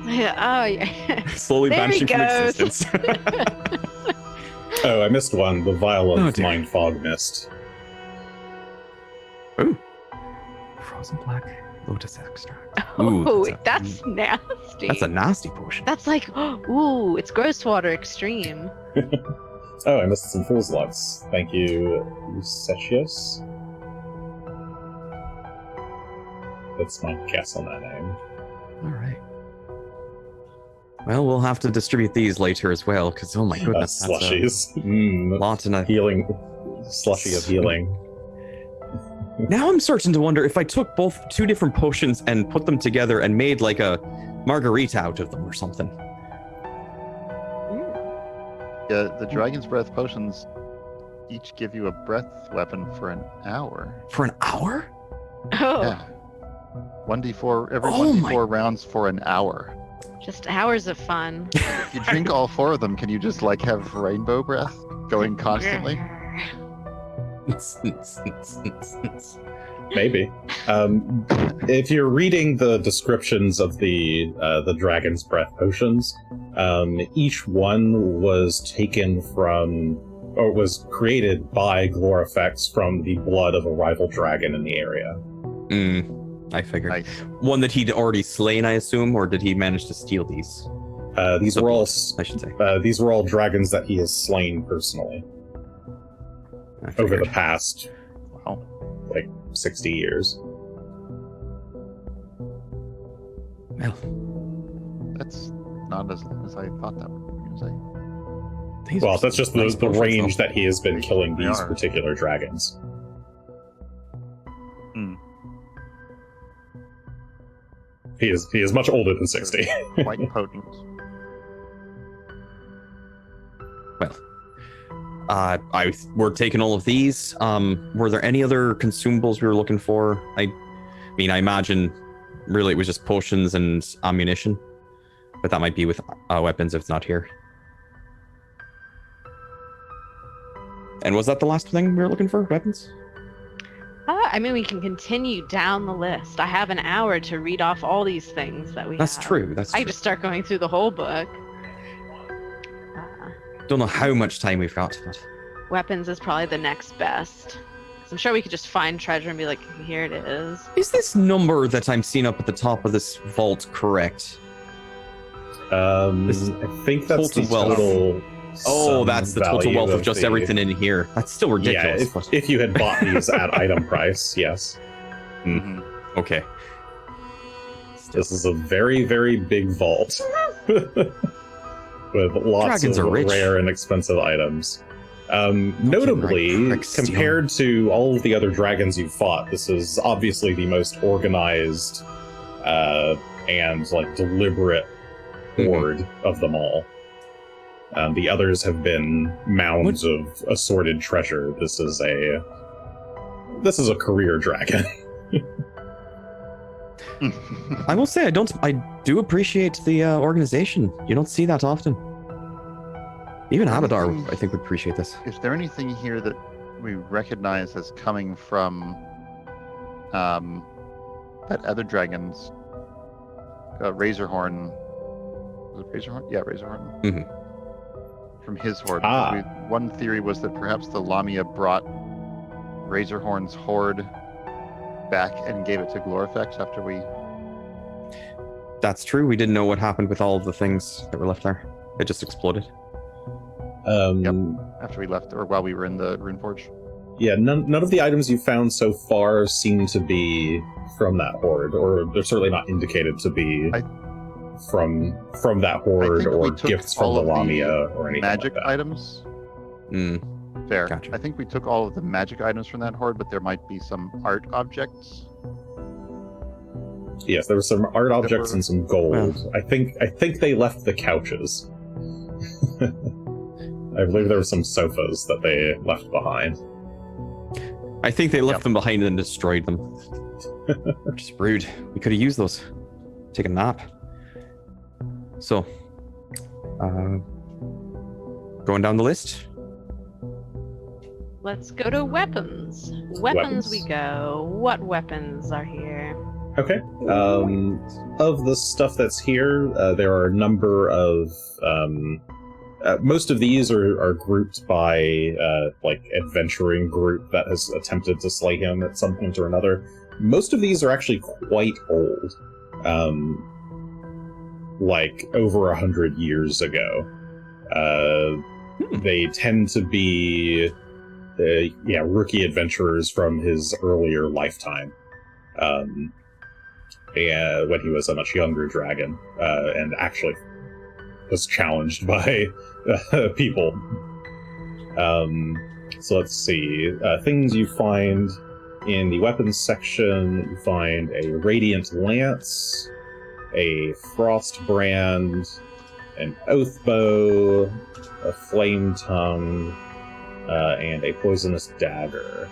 Oh yeah. Slowly There he vanishing from goes. existence. Oh, I missed one. The vial of dear. Mind Fog mist. Ooh. Frozen black lotus extract. Oh, Ooh, that's nasty. That's a nasty potion. That's like, ooh, it's gross water extreme. Oh, I missed some Fool's Lux. Thank you, Eusechius. That's my guess on that name. All right. Well, we'll have to distribute these later as well, because oh my goodness, that's slushies. Lot in a Healing. Slushy of healing. Now I'm starting to wonder if I took both 2 different potions and put them together and made like a margarita out of them or something. Yeah, the Dragon's Breath potions each give you a breath weapon for an hour. For an hour? Oh, Yeah. 1d4, every Oh 1d4 rounds for an hour. just hours of fun. If you drink all 4 of them, can you just like have rainbow breath going constantly? Maybe. If you're reading the descriptions of the Dragon's Breath potions, each one was taken from, or was created by Glorifex from the blood of a rival dragon in the area. I figured. Nice. One that he'd already slain, I assume, or did he manage to steal these? These The were all, blood, I should say. these were all dragons that he has slain personally I over figured. the past, Wow. 60 years. Well, That's not as I thought that would say. these Well, are that's just nice the potions, range though. that he has been killing They these are. particular dragons. Hmm. He is much older than 60. Quite potent. We're taking all of these. Were there any other consumables we were looking for? I mean, I imagine really it was just potions and ammunition, but that might be with weapons if it's not here. And was that the last thing we were looking for? Weapons? I mean, we can continue down the list. I have an hour to read off all these things that we That's have. true. That's I true. just start going through the whole book. Don't know how much time we've got, but Weapons is probably the next best. 'Cause I'm sure we could just find treasure and be like, here it is. is this number that I'm seeing up at the top of this vault correct? This is I think that's the total wealth. total. Oh, sum that's the total value wealth of just the- everything in here. That's still Yeah, ridiculous. but... if you had bought these at item price, yes. Mhm. Okay. This is a very, very big vault. With lots Dragons of are rich. rare and expensive items. Notably, Crick steal. compared to all of the other dragons you've fought, this is obviously the most organized and like deliberate horde of them all. The others have been mounds of assorted treasure. This is a career dragon. I will say I do appreciate the organization. You don't see that often. Even Abadar, I think, would appreciate this. Is there anything here that we recognize as coming from that other dragon's Razorhorn? Was it Razorhorn? Yeah, Razorhorn. Mhm. From his horde. Ah. One theory was that perhaps the Lamia brought Razorhorn's horde back and gave it to Glorifex after we That's true. We didn't know what happened with all of the things that were left there. It just exploded. After we left, or while we were in the Runeforge. Yeah, none of the items you found so far seem to be from that horde, or they're certainly not indicated to be from that horde or gifts from the Lamia or anything magic like that. items. Fair. Gotcha. I think we took all of the magic items from that horde, but there might be some art objects. Yes, there were some art objects and some gold. Well. I think they left the couches. I believe there were some sofas that they left behind. I think they left them behind and destroyed them. Which is rude. We could have used those. Take a nap. So, going down the list. Let's go to weapons. Weapons we go. What weapons are here? Okay. Of the stuff that's here, there are a number of... most of these are grouped by, adventuring group that has attempted to slay him at some point or another. Most of these are actually quite old. Over 100 years ago. They tend to be, rookie adventurers from his earlier lifetime. When he was a much younger dragon, and actually was challenged by people. So let's see. Things you find in the weapons section, you find a Radiant Lance, a Frost Brand, an Oath Bow, a Flame Tongue, and a Poisonous Dagger.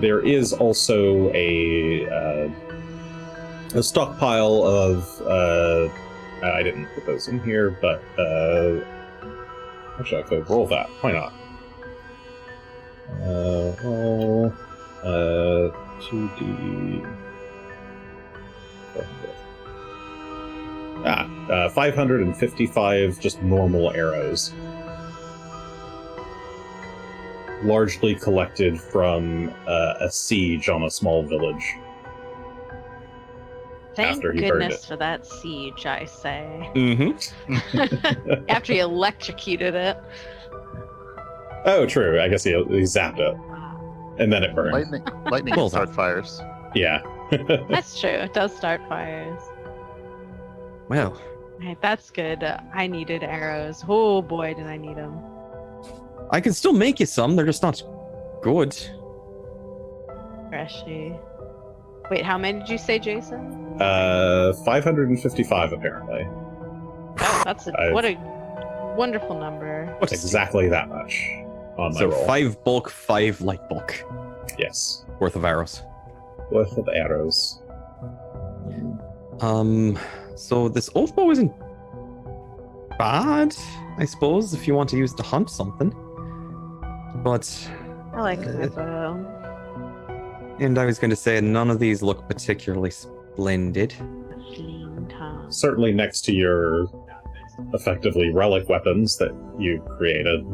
There is also a stockpile of... I didn't put those in here, but actually I could roll that. Why not? 2D... 555 just normal arrows. Largely collected from a siege on a small village. Thank After he burned goodness it. for that siege, I say. Mm-hmm. After he electrocuted it. Oh, true. I guess he zapped it, and then it burned. Lightning Well can start fires. Yeah. That's true. It does start fires. Well, Right, that's good. I needed arrows. Oh boy, did I need them. I can still make you some. They're just not good. Greshy. Wait, how many did you say, Jason? 555 apparently. Oh, what a wonderful number. What's Exactly that much on my So roll. 5 bulk, 5 light bulk Yes. worth of arrows. Worth of arrows. So this oath bow isn't bad, I suppose, if you want to use it to hunt something. But I like my bow. and I was going to say none of these look particularly splendid. Flame tongue. Certainly next to your effectively relic weapons that you created,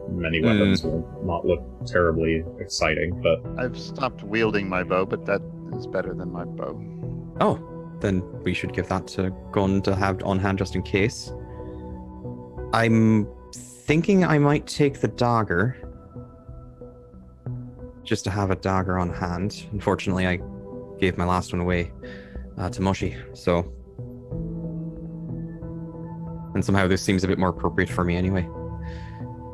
many weapons will not look terribly exciting, but I've stopped wielding my bow, but that is better than my bow. Oh, then we should give that to Gunn to have on hand just in case. I'm thinking I might take the dagger. Just to have a dagger on hand. Unfortunately, I gave my last one away to Mushy, so... And somehow this seems a bit more appropriate for me anyway.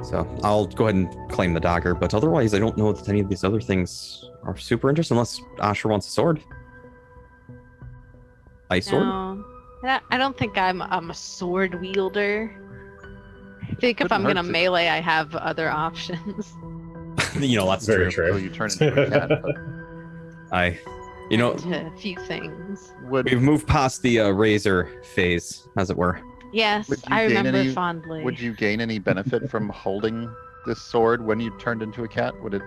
So I'll go ahead and claim the dagger, but otherwise I don't know that any of these other things are super interesting unless Asher wants a sword. Ice sword? No, I don't think I'm a sword wielder. I think if I'm Couldn't gonna hurt to- melee, I have other options. You know, that's very true. So you turn into a cat. But You know, A few things. we've moved past the razor phase, as it were. Yes, Would you I gain remember any- fondly. would you gain any benefit from holding this sword when you turned into a cat? Would it?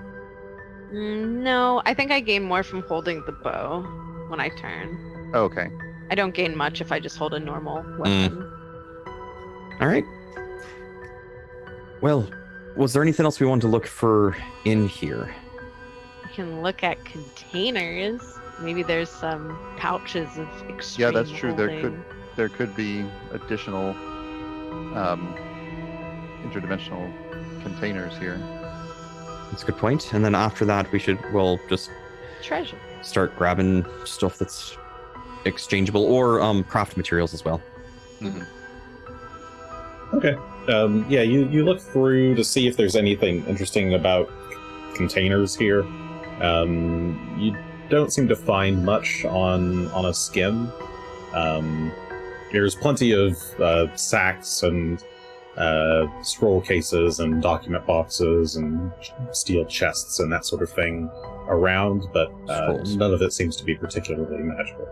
No, I think I gain more from holding the bow when I turn. Oh, okay. I don't gain much if I just hold a normal weapon. All right. Well, was there anything else we wanted to look for in here? You can look at containers. Maybe there's some pouches of extreme Yeah, that's true. holding. There could be additional interdimensional containers here. That's a good point. And then after that, we'll just Treasure. start grabbing stuff that's exchangeable or craft materials as well. Okay. Yeah, you look through to see if there's anything interesting about containers here. You don't seem to find much on a skim. There's plenty of sacks and scroll cases and document boxes and steel chests and that sort of thing around, but none of it seems to be particularly magical.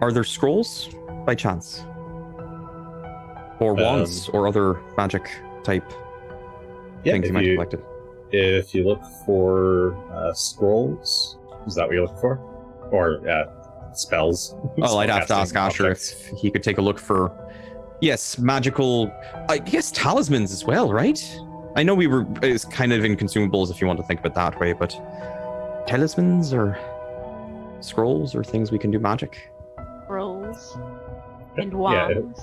Are there scrolls by chance? Or wands or other magic type things you might have collected? If you look for scrolls, is that what you're looking for? Or spells? Oh, I'd have to ask Asher if he could take a look for, yes, magical, I guess talismans as well, right? I know it's kind of in consumables if you want to think of it that way, but talismans or scrolls or things we can do magic? Scrolls. And wands.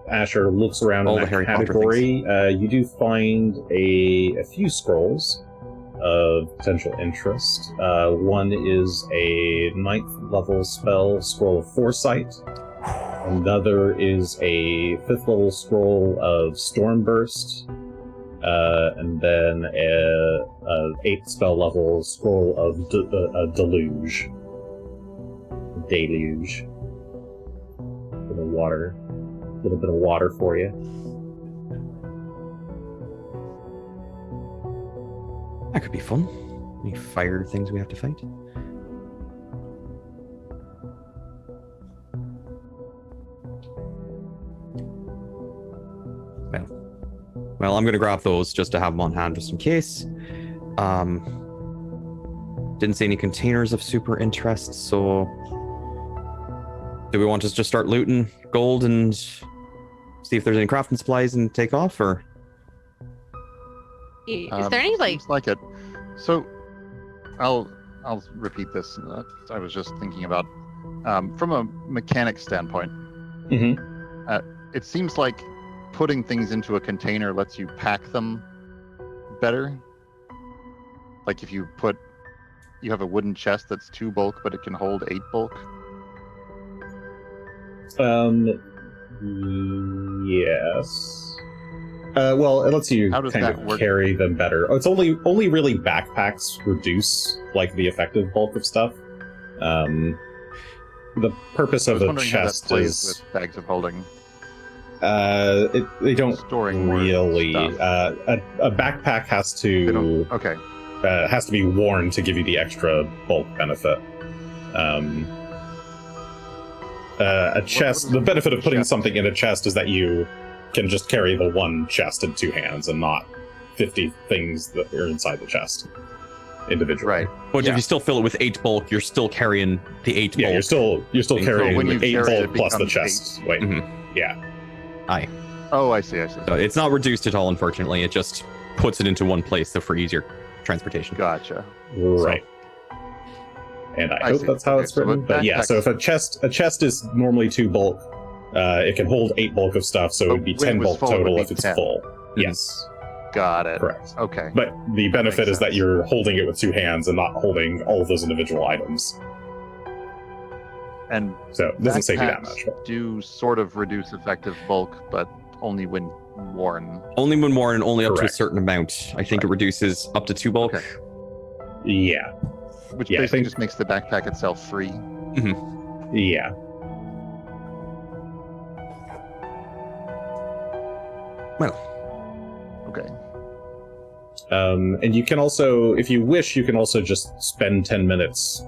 Asher looks around in that category. You do find a few scrolls of potential interest. One is a 9th level spell, Scroll of Foresight. Another is a 5th level scroll of Stormburst. And then a 8th spell level scroll of Deluge. Deluge. A little bit of water for you. That could be fun. Any fire things we have to fight? Well, I'm going to grab those just to have them on hand just in case. Didn't see any containers of super interest, so do we want to just start looting gold and see if there's any crafting supplies and take off, or? Is there any Seems like it. So, I'll repeat this. I was just thinking about from a mechanic standpoint. It seems like putting things into a container lets you pack them better. Like if you have a wooden chest that's 2 bulk, but it can hold 8 bulk. Yes. Well, it lets you kind of carry them better. It's only really backpacks reduce like the effective bulk of stuff. The purpose of a chest is with bags of holding. They don't storing really. Stuff. A backpack has to has to be worn to give you the extra bulk benefit. A chest. The benefit of putting something in a chest is that you can just carry the one chest in 2 hands and not 50 things that are inside the chest individually. Right. But if you still fill it with 8 bulk, you're still carrying the 8 bulk. Yeah, you're still carrying the 8 bulk plus the chest. Wait. Yeah. Aye. Oh, I see. So it's not reduced at all, unfortunately. It just puts it into one place for easier transportation. Gotcha. Right. And I hope that's how it's written. But yeah, so if a chest is normally 2 bulk, it can hold 8 bulk of stuff, so it would be 10 bulk total if it's 10. full. Yes. Got it. Correct. Okay. But the benefit is that you're holding it with 2 hands and not holding all of those individual items. And so it doesn't save you that much. Do sort of reduce effective bulk, but only when worn. Only when worn and only up to a certain amount. I think it reduces up to 2 bulk. Okay. Yeah. Which basically just makes the backpack itself free. Yeah. Well. Okay. And you can also, if you wish, you can also just spend 10 minutes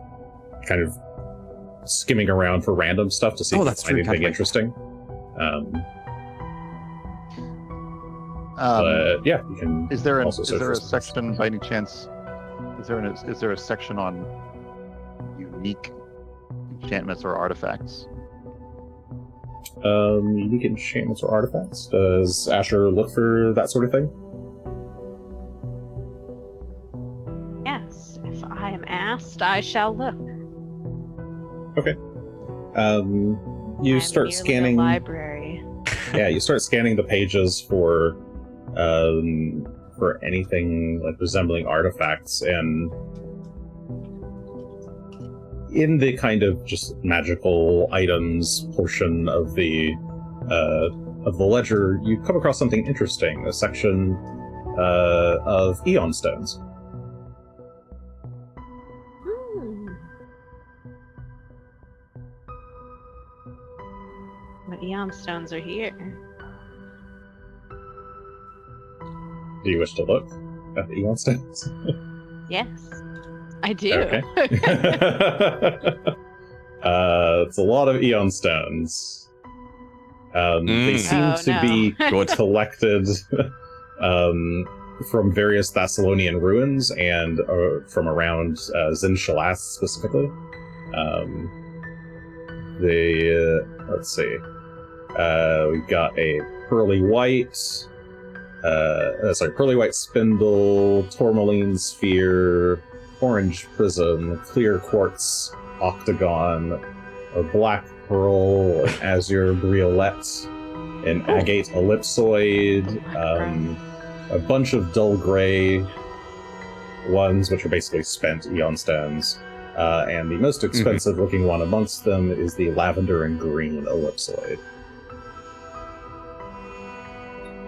kind of skimming around for random stuff to see if you find anything interesting. But yeah, you can. Is there a section by any chance? Is there a section on unique enchantments or artifacts? Unique enchantments or artifacts? Does Asher look for that sort of thing? Yes, if I am I shall look. You I'm start merely scanning. a library. Yeah, you start scanning the pages for anything like resembling artifacts, and in the kind of just magical items portion of the ledger, you come across something interesting. A section of Eon stones. What Eon stones are here? Do you wish to look at the Eon stones? Yes, I do. Okay. It's a lot of Eon stones. They seem to be collected from various Thessalonian ruins and from around Zinshalas specifically. Let's see. We've got a pearly white spindle, tourmaline sphere, orange prism, clear quartz octagon, a black pearl, an azure briolette, an agate ellipsoid, a bunch of dull gray ones, which are basically spent Eon stones. And the most expensive looking one amongst them is the lavender and green ellipsoid.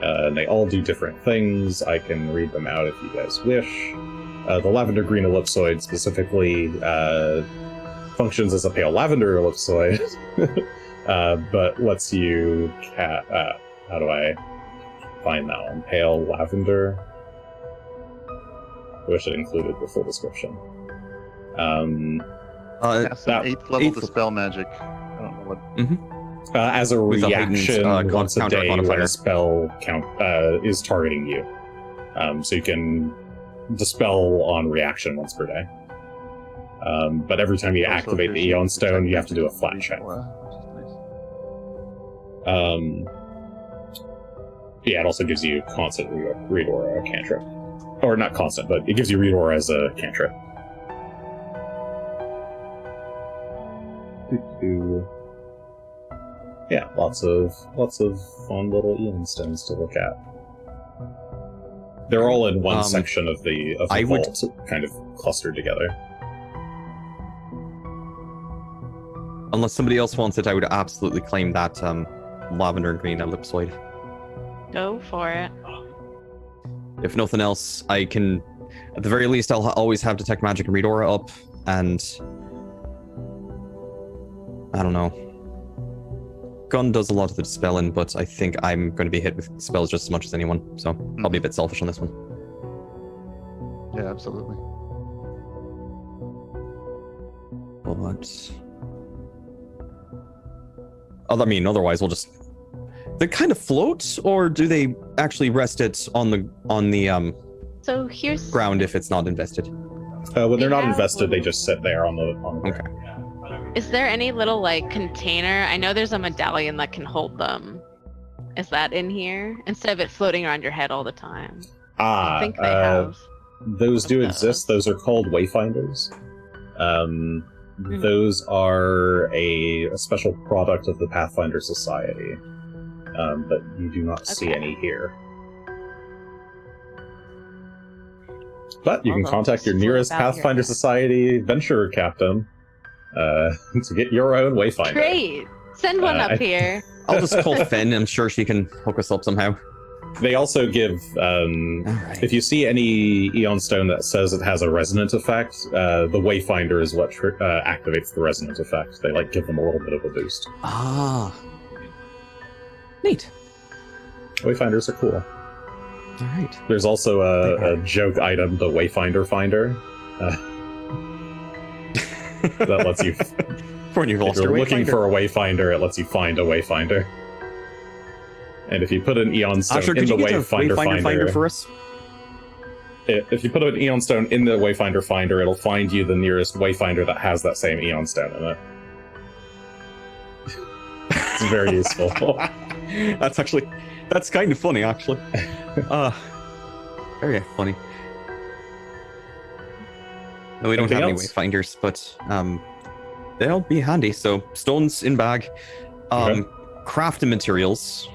And they all do different things. I can read them out if you guys wish. The lavender green ellipsoid specifically functions as a pale lavender ellipsoid, but lets you how do I find that one? Pale lavender? I wish it included the full description. Some 8th level dispel magic. I don't know what. As a With a reaction, heightened, once a counter day when modifier. a spell is targeting you. So you can dispel on reaction once per day. But every time you activate the Eon Stone, you have to do a flat check. Yeah, it also gives you constant read aura cantrip. Or not constant, but it gives you read aura as a cantrip. Yeah, lots of fun little Eon stones to look at. They're all in one section of the vault, kind of clustered together. Unless somebody else wants it, I would absolutely claim that lavender and green ellipsoid. Go for it. If nothing else, I can, at the very least, I'll always have Detect Magic and Read Aura up, and I don't know. Gunn does a lot of the dispelling, but I think I'm going to be hit with spells just as much as anyone, so I'll be a bit selfish on this one. Yeah, absolutely. But I mean, otherwise we'll just. They kind of float, or do they actually rest it on the So here's ground if it's not invested? When they're not invested, they just sit there on the ground. Okay. Is there any little like container? I know there's a medallion that can hold them. Is that in here instead of it floating around your head all the time? I think they have. Those do exist. Those are called Wayfinders. Those are a special product of the Pathfinder Society, but you do not see any here. But you can contact your nearest Pathfinder Society adventurer captain to get your own Wayfinder. Great! Send one up here. I'll just call Finn. I'm sure she can hook us up somehow. They also give, if you see any Eon Stone that says it has a resonant effect, the Wayfinder is what activates the resonant effect. They give them a little bit of a boost. Ah. Neat. Wayfinders are cool. All right. There's also a joke item, the Wayfinder Finder. That lets you... When you've lost if you're your looking Wayfinder. for a Wayfinder, it lets you find a Wayfinder. And if you put an Eon Stone in the Wayfinder Finder for us? If you put an Eon Stone in the Wayfinder Finder, it'll find you the nearest Wayfinder that has that same Eon Stone in it. It's very useful. That's kind of funny, actually. Very funny. No, we don't have Anything any else? wayfinders, but they'll be handy. So stones in bag, Okay. crafting materials.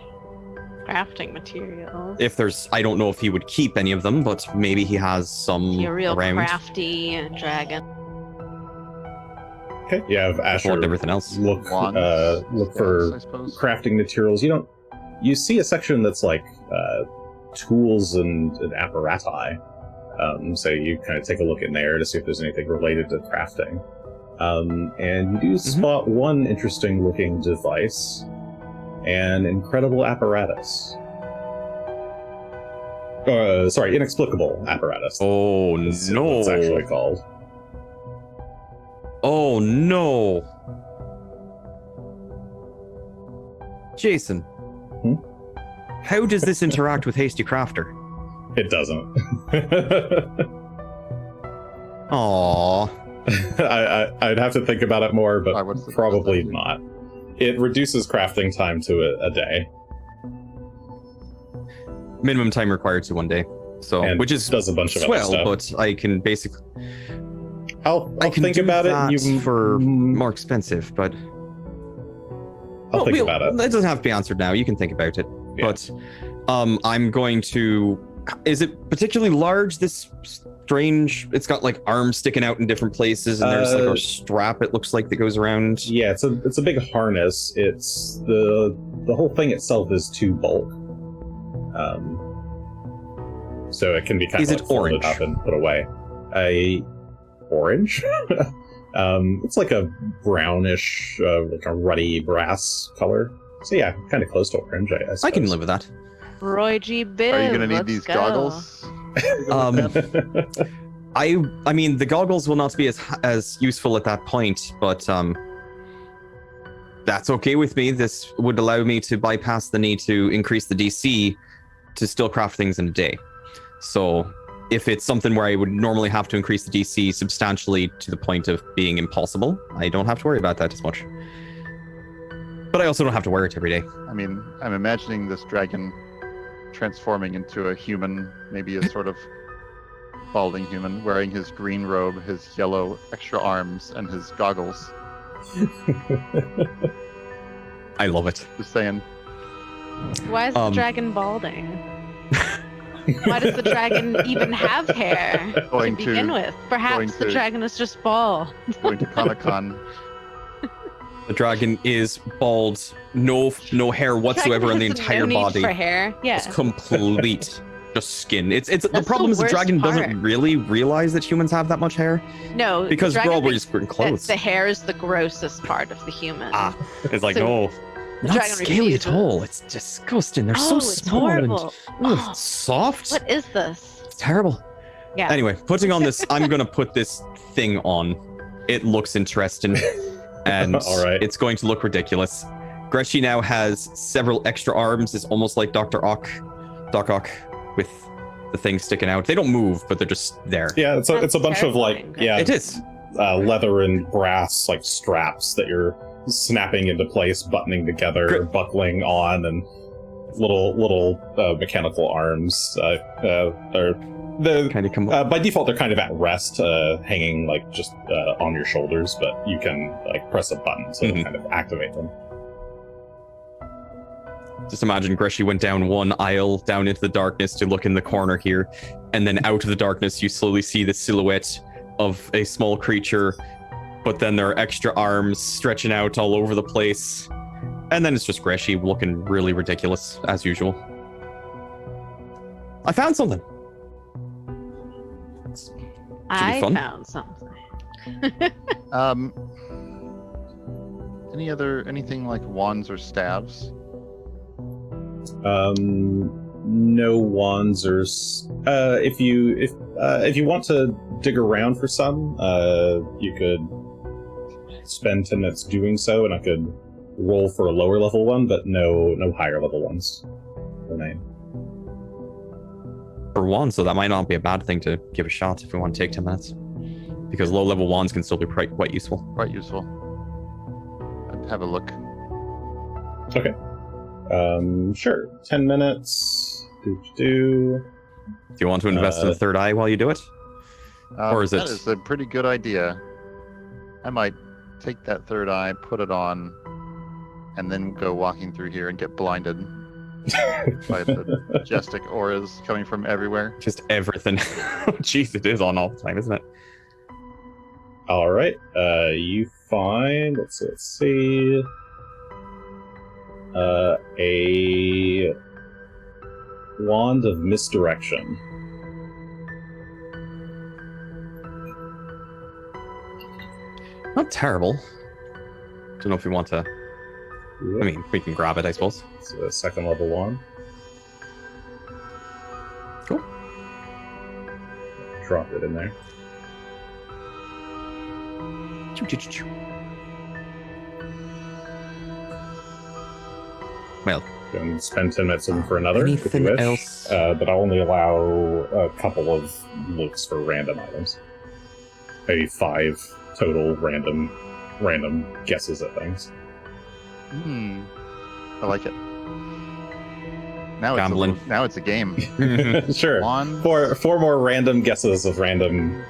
Crafting materials. If there's, I don't know if he would keep any of them, but maybe he has some You're a real around. crafty dragon. Okay. You have Asher and everything else. look Wands, look staves, for I suppose. crafting materials. You see a section that's like tools and apparati. So you kind of take a look in there to see if there's anything related to crafting. And you do spot one interesting looking device, an incredible apparatus. Sorry, inexplicable apparatus. Oh is no! what it's actually called. Oh no! Jason, how does this interact with Hasty Crafter? It doesn't. Aww. I'd have to think about it more, but Why, what's the probably first thing? not. It reduces crafting time to a day, Minimum time required to 1 day. So, and which is does a bunch of other swell, stuff. but I can basically I'll I can think do about that it. You for more expensive, but I'll think about it. It doesn't have to be answered now. You can think about it. Yeah. But I'm going to. Is it particularly large? This strange. It's got like arms sticking out in different places, and there's like a strap. It looks like that goes around. Yeah, it's a big harness. It's the whole thing itself is 2 bulk. So it can be kind Is of it like folded orange? up and put away. Orange. It's like a brownish, like a ruddy brass color. So yeah, kind of close to orange. I I can suppose. live with that. Roy G. Biv, Are you going to need let's these go. goggles? I mean the goggles will not be as useful at that point, but that's okay with me. This would allow me to bypass the need to increase the DC to still craft things in a day. So if it's something where I would normally have to increase the DC substantially to the point of being impossible, I don't have to worry about that as much. But I also don't have to wear it every day. I mean, I'm imagining this dragon transforming into a human, maybe a sort of balding human, wearing his green robe, his yellow extra arms, and his goggles. I love it. Just saying. Why is the dragon balding? Why does the dragon even have hair Going to to- begin with? Perhaps the to- dragon is just bald. Going to Comic-Con. The dragon is bald, no hair whatsoever on the Dragon has entire no need body. for hair. Yeah. It's complete, just skin. It's the That's problem the is the worst dragon part. doesn't really realize that humans have that much hair No, because the we're dragon all thinks wearing that clothes. the hair is the grossest part of the human. It's like So, no, not dragon scaly at refuses. all. It's disgusting. They're so it's small horrible. and Oh, soft. what is this? It's terrible. Yeah. Anyway, putting on this, I'm gonna put this thing on. It looks interesting, and All right. it's going to look ridiculous. Greshy now has several extra arms. It's almost like Doc Ock, with the thing sticking out. They don't move, but they're just there. Yeah, it's a bunch of like terrifying. It is. leather and brass like straps that you're snapping into place, buttoning together, Great. buckling on, and little mechanical arms. Kind of come up. By default, they're kind of at rest, hanging like just on your shoulders, but you can like press a button to Mhm. kind of activate them. Just imagine Greshy went down one aisle, down into the darkness to look in the corner here, and then out of the darkness, you slowly see the silhouette of a small creature, but then there are extra arms stretching out all over the place. And then it's just Greshy looking really ridiculous, as usual. I found something. I fun. found something. Anything like wands or staves? No wands or if you want to dig around for some, you could spend 10 minutes doing so, and I could roll for a lower level one, but no higher level ones remain. For wands, so that might not be a bad thing to give a shot if we want to take 10 minutes. Because low level wands can still be quite useful. Quite useful. I'd have a look. Okay. Sure. 10 minutes. Do. Do you want to invest in the third eye while you do it? Or is That it- is a pretty good idea. I might take that third eye, put it on, and then go walking through here and get blinded by the majestic auras coming from everywhere. Just everything. Jeez, it is on all the time, isn't it? All right. You find. Let's see. A wand of misdirection. Not terrible. Don't know if we want to. I mean, we can grab it, I suppose. It's a second level wand. Cool. Drop it in there. Choo, choo, choo, choo. Well, You can spend 10 minutes looking for another if anything you wish. else? But I'll only allow a couple of looks for random items. Maybe 5 total random guesses at things. I like it. Now Gambling. It's a game. Sure. Wands. Four more random guesses of random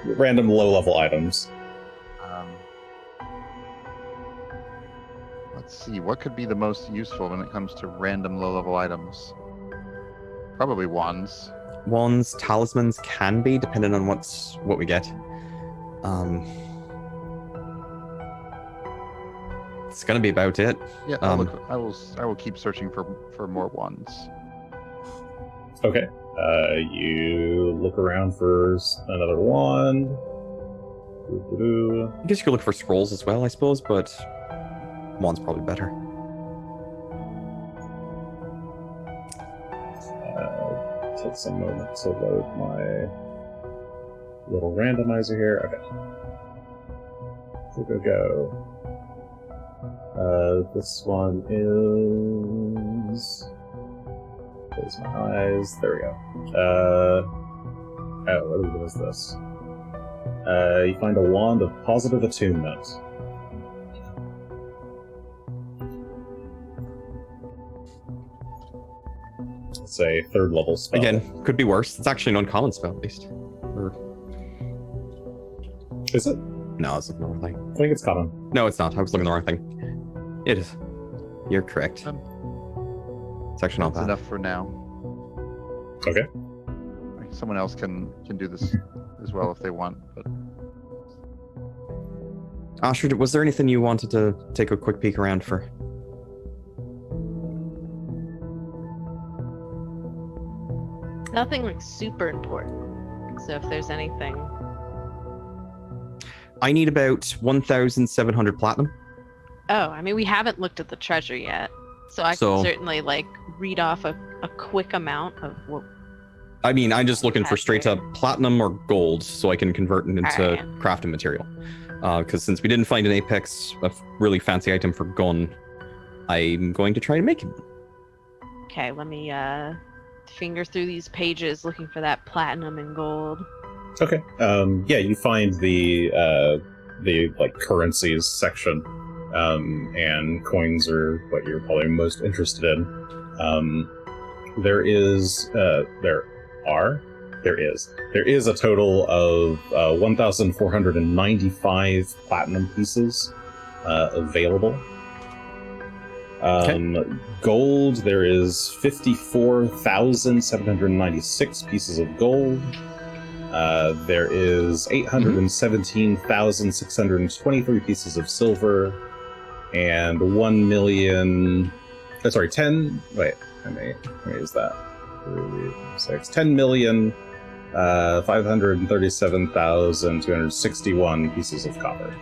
low-level items. Let's see, what could be the most useful when it comes to random low-level items? Probably wands. Wands, talismans can be, depending on what we get. It's gonna be about it. Yeah, I will keep searching for more wands. Okay. You look around for another wand. I guess you could look for scrolls as well, I suppose, but one's probably better. Take some moment to load my little randomizer here. Okay. Go. This one is. Close my eyes. There we go. What is this? You find a wand of positive attunement. It's a 3rd level spell. Again, could be worse. It's actually an uncommon spell, at least. Is it? No, it's not the wrong thing. I think it's common. No, it's not. I was looking at the wrong thing. It is. You're correct. It's actually not That's bad. enough for now. Okay. Someone else can do this as well if they want. But Astrid, was there anything you wanted to take a quick peek around for? Nothing like super important. So if there's anything. I need about 1,700 platinum. Oh, I mean, we haven't looked at the treasury yet. So I So- can certainly like read off a quick amount of what. I mean, I'm just looking for straight up platinum or gold so I can convert it into Alright. crafting material. Because since we didn't find an Apex, a really fancy item for Gunn, I'm going to try to make it. Okay, let me finger through these pages looking for that platinum and gold. Okay. Yeah, you find the like currencies section, and coins are what you're probably most interested in. There is a total of 1,495 platinum pieces available. Gold, there is 54,796 pieces of gold. There is 817,623 pieces of silver, and 1 million. Sorry, 10. Wait, how many is that? 10 million. 537,261 pieces of copper.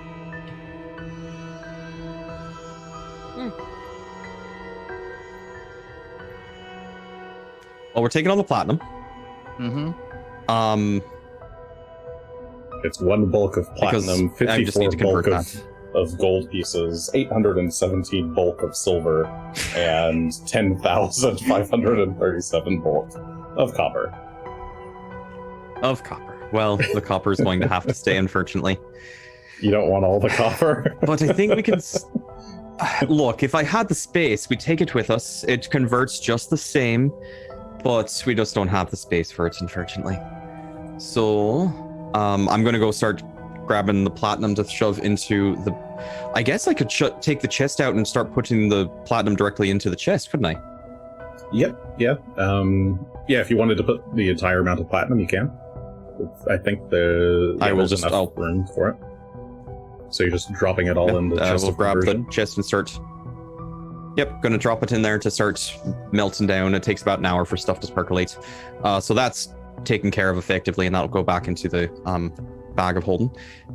Well, we're taking on the platinum. It's one bulk of Because platinum, I just 54 need to bulk convert of gold pieces, 817 bulk of silver, and 10,537 bulk of copper. Of copper. Well, the copper is going to have to stay, unfortunately. You don't want all the copper? But I think we can... Look, if I had the space, we'd take it with us. It converts just the same, but we just don't have the space for it, unfortunately. So, I'm gonna go start grabbing the platinum to shove into the. I guess I could take the chest out and start putting the platinum directly into the chest, couldn't I? Yep. Yeah. Yeah. If you wanted to put the entire amount of platinum, you can. I think there's enough room for it. So you're just dropping it all in the chest. We'll grab the chest and start. Yep, gonna drop it in there to start melting down. It takes about an hour for stuff to percolate. So that's taken care of effectively, and that'll go back into the bag of holding.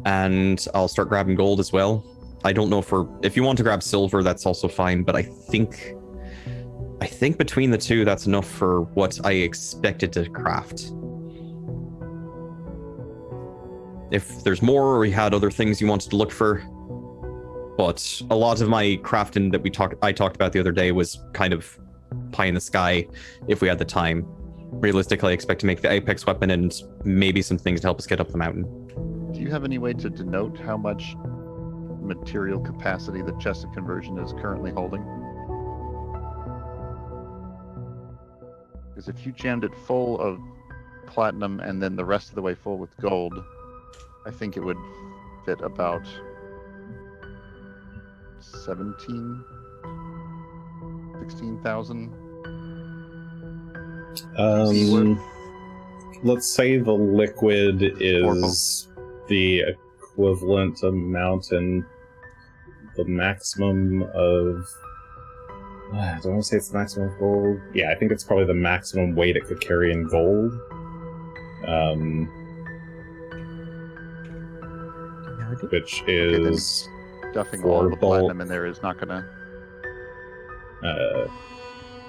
And I'll start grabbing gold as well. I don't know if you want to grab silver, that's also fine, but I think between the two, that's enough for what I expected to craft. If there's more, or you had other things you wanted to look for, but a lot of my crafting that I talked about the other day was kind of pie in the sky if we had the time. Realistically, I expect to make the apex weapon and maybe some things to help us get up the mountain. Do you have any way to denote how much material capacity the chest of conversion is currently holding? Because if you jammed it full of platinum and then the rest of the way full with gold, I think it would fit about 16,000. Let's say the liquid is the equivalent amount in the maximum of. I don't want to say it's the maximum of gold. Yeah, I think it's probably the maximum weight it could carry in gold. Which is stuffing all the platinum in there is not gonna.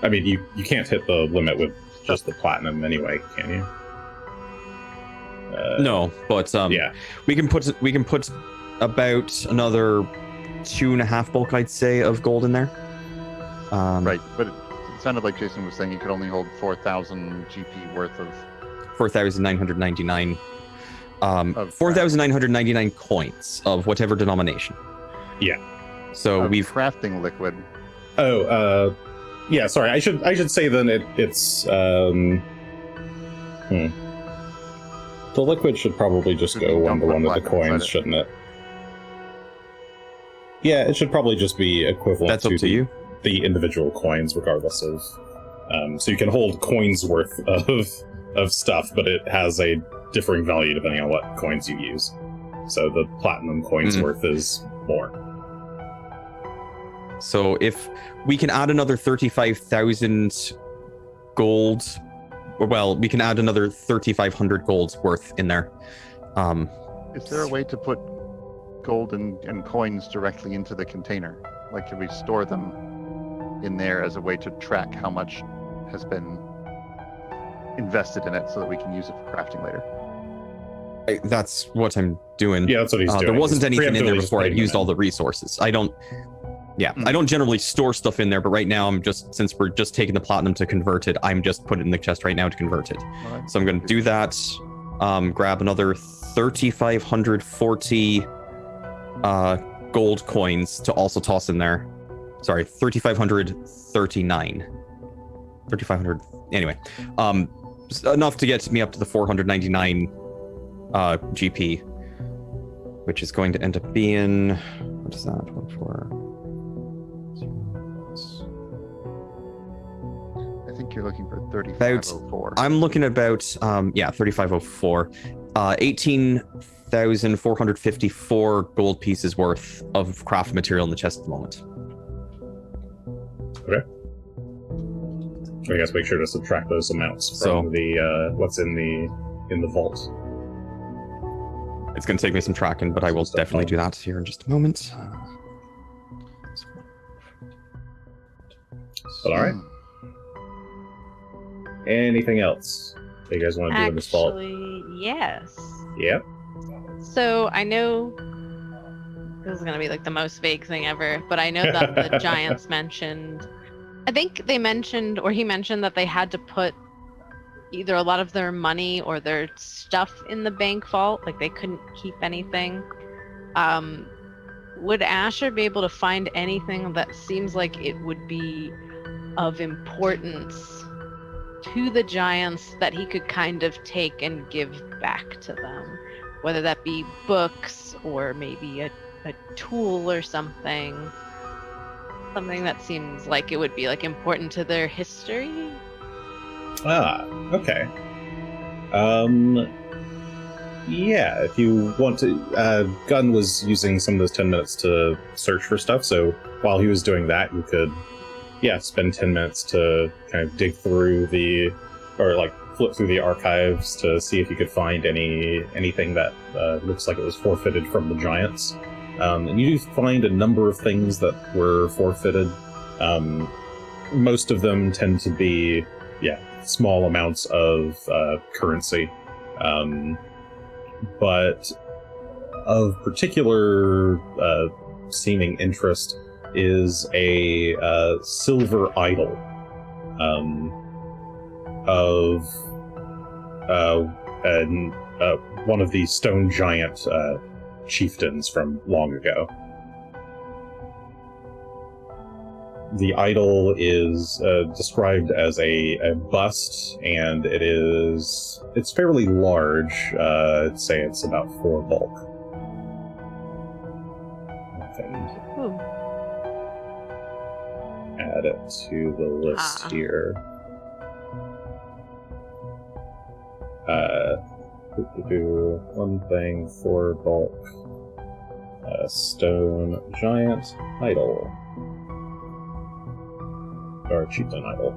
I mean, you can't hit the limit with just the platinum anyway, can you? No, but yeah, we can put about another 2.5 bulk, I'd say, of gold in there. Right, but it sounded like Jason was saying you could only hold 4,000 GP worth of 4,999. 4,999 coins of whatever denomination. Yeah. So we've crafting liquid. Oh, yeah. Sorry, I should say then it's The liquid should probably just go 1-to-1 with the coins, shouldn't it? Yeah, it should probably just be equivalent. That's up to you. The individual coins, regardless of. So you can hold coins worth of stuff, but it has a differing value depending on what coins you use. So the platinum coins worth is more. So if we can add another 35,000 gold, well, we can add another 3,500 gold worth in there. Is there a way to put gold and coins directly into the container? Like, can we store them in there as a way to track how much has been invested in it so that we can use it for crafting later? That's what I'm doing. Yeah, that's what he's doing. There wasn't anything in there before I used all the resources. I don't generally store stuff in there, but right now since we're just taking the platinum to convert it, I'm just putting it in the chest right now to convert it. Right. So I'm going to do that. Grab another 3,540 gold coins to also toss in there. Sorry, 3,539. 3,500. Anyway, enough to get me up to the 499 GP, which is going to end up being, what is that? 24. I think you're looking for 3,504. I'm looking at about 3,504. 18,454 gold pieces worth of craft material in the chest at the moment. Okay. I guess make sure to subtract those amounts from the what's in the vault. It's going to take me some tracking, but I will definitely do that here in just a moment. All right. Anything else that you guys want to do in this vault? Actually, yes. Yeah. So I know this is going to be like the most vague thing ever, but I know that the giants mentioned, I think they mentioned, or he mentioned that they had to put either a lot of their money or their stuff in the bank vault, like they couldn't keep anything. Would Asher be able to find anything that seems like it would be of importance to the giants that he could kind of take and give back to them, whether that be books or maybe a tool or something that seems like it would be like important to their history. Okay. Yeah, if you want to, Gunn was using some of those 10 minutes to search for stuff, so while he was doing that, you could, spend 10 minutes to kind of dig through flip through the archives to see if you could find anything that looks like it was forfeited from the giants. And you do find a number of things that were forfeited. Most of them tend to be, small amounts of currency. But of particular seeming interest is a silver idol of one of the stone giant chieftains from long ago. The idol is described as a bust, and it's fairly large. I'd say it's about 4 bulk. And add it to the list here. Do one thing, 4 bulk. Stone giant idol. Or chieftain idol.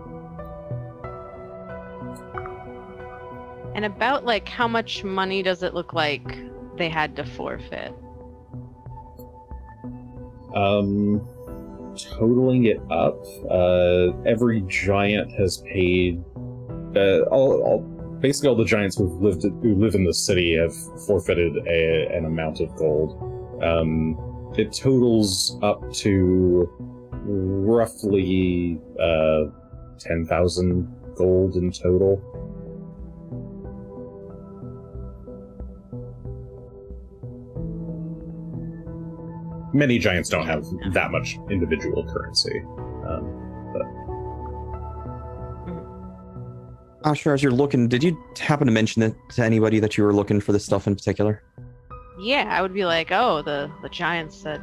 And about like how much money does it look like they had to forfeit? Totaling it up, every giant has paid. Basically all the giants who live in the city have forfeited an amount of gold. It totals up to roughly 10,000 gold in total. Many giants don't have that much individual currency. Asher, as you're looking, did you happen to mention it to anybody that you were looking for this stuff in particular? Yeah, I would be like, oh, the giants said,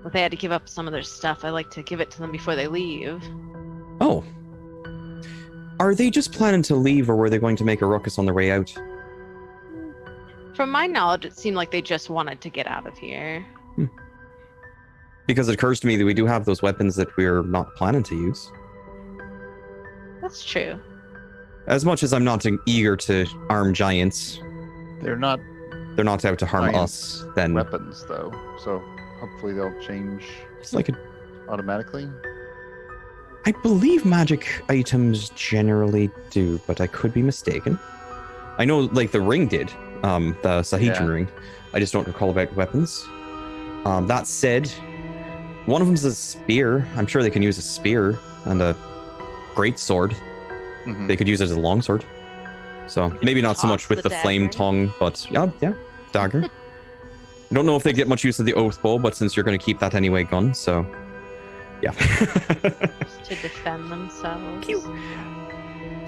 if they had to give up some of their stuff, I like to give it to them before they leave. Oh. Are they just planning to leave, or were they going to make a ruckus on their way out? From my knowledge, it seemed like they just wanted to get out of here. Because it occurs to me that we do have those weapons that we're not planning to use. That's true. As much as I'm not eager to arm giants, They're not out to harm giant us, then... weapons, though, so hopefully they'll change It's like automatically. I believe magic items generally do, but I could be mistaken. I know, like, the ring did, the Sahedron ring. I just don't recall about weapons. That said, one of them's a spear. I'm sure they can use a spear and a great sword. Mm-hmm. They could use it as a longsword. So maybe not so much with the flame tongue, but yeah, dagger. I don't know if they get much use of the oath bow, but since you're going to keep that anyway, Gunn, so yeah. Just to defend themselves. Pew.